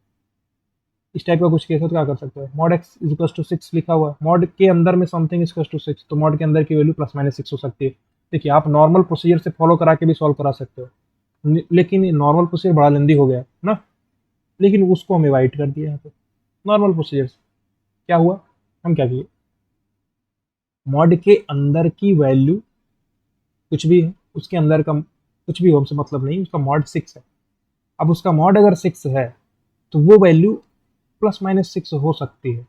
इस टाइप का कुछ केस है तो क्या कर सकते हैं, मॉड x = 6 लिखा हुआ है, मॉड के अंदर में समथिंग =6, तो मॉड के अंदर की वैल्यू ±6 हो सकती है। देखिए, आप नॉर्मल प्रोसीजर से फॉलो करा के भी सॉल्व करा सकते हो, लेकिन नॉर्मल प्रोसीजर बड़ा लेंदी हो गया ना, लेकिन उसको हम अवॉइड कर दिया यहाँ पे। नॉर्मल प्रोसीजर क्या हुआ, हम क्या किए, मॉड के अंदर की वैल्यू कुछ भी है, उसके अंदर का कुछ भी हो हमसे मतलब नहीं, उसका मॉड 6 है। अब उसका मॉड अगर 6 है तो वो वैल्यू ±6 हो सकती है,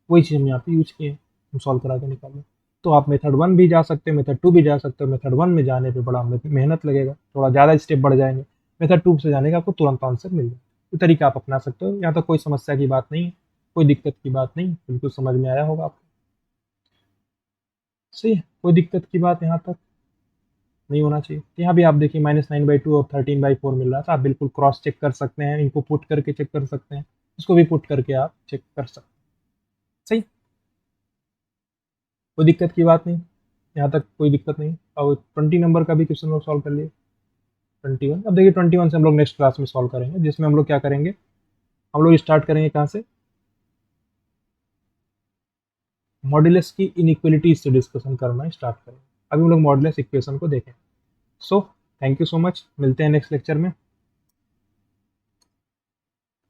वही चीज़ हम यहाँ पे यूज किए, हम सॉल्व करा के निकालें। तो आप मेथड 1 भी जा सकते हो, मेथड 2 भी जा सकते हो। मेथड 1 में जाने पे बड़ा मेहनत लगेगा, थोड़ा ज़्यादा स्टेप बढ़ जाएंगे। मेथड 2 से जाने का आपको तुरंत आंसर मिल जाए, ये तरीका आप अपना सकते हो। यहाँ तक कोई समस्या की बात नहीं है, कोई दिक्कत की बात नहीं, बिल्कुल समझ में आया होगा आपको, सही है, कोई दिक्कत की बात यहाँ तक नहीं होना चाहिए। यहाँ भी आप देखिए -9/2 और 13/4 मिल रहा था, आप बिल्कुल क्रॉस चेक कर सकते हैं, इनको पुट करके चेक कर सकते हैं, इसको भी पुट करके आप चेक कर सकते हैं। कोई दिक्कत की बात नहीं, यहाँ तक कोई दिक्कत नहीं। और 20 नंबर का भी क्वेश्चन लोग सॉल्व कर लिए। 21, अब देखिए 21 से हम लोग नेक्स्ट क्लास में सॉल्व करेंगे, जिसमें हम लोग क्या करेंगे, हम लोग स्टार्ट करेंगे कहाँ से, मॉड्यूलस की इनइक्वलिटी से डिस्कशन करना स्टार्ट करेंगे। अभी हम लोग मॉड्यूलस इक्वेशन को देखें। So thank you so much, मिलते हैं नेक्स्ट लेक्चर में।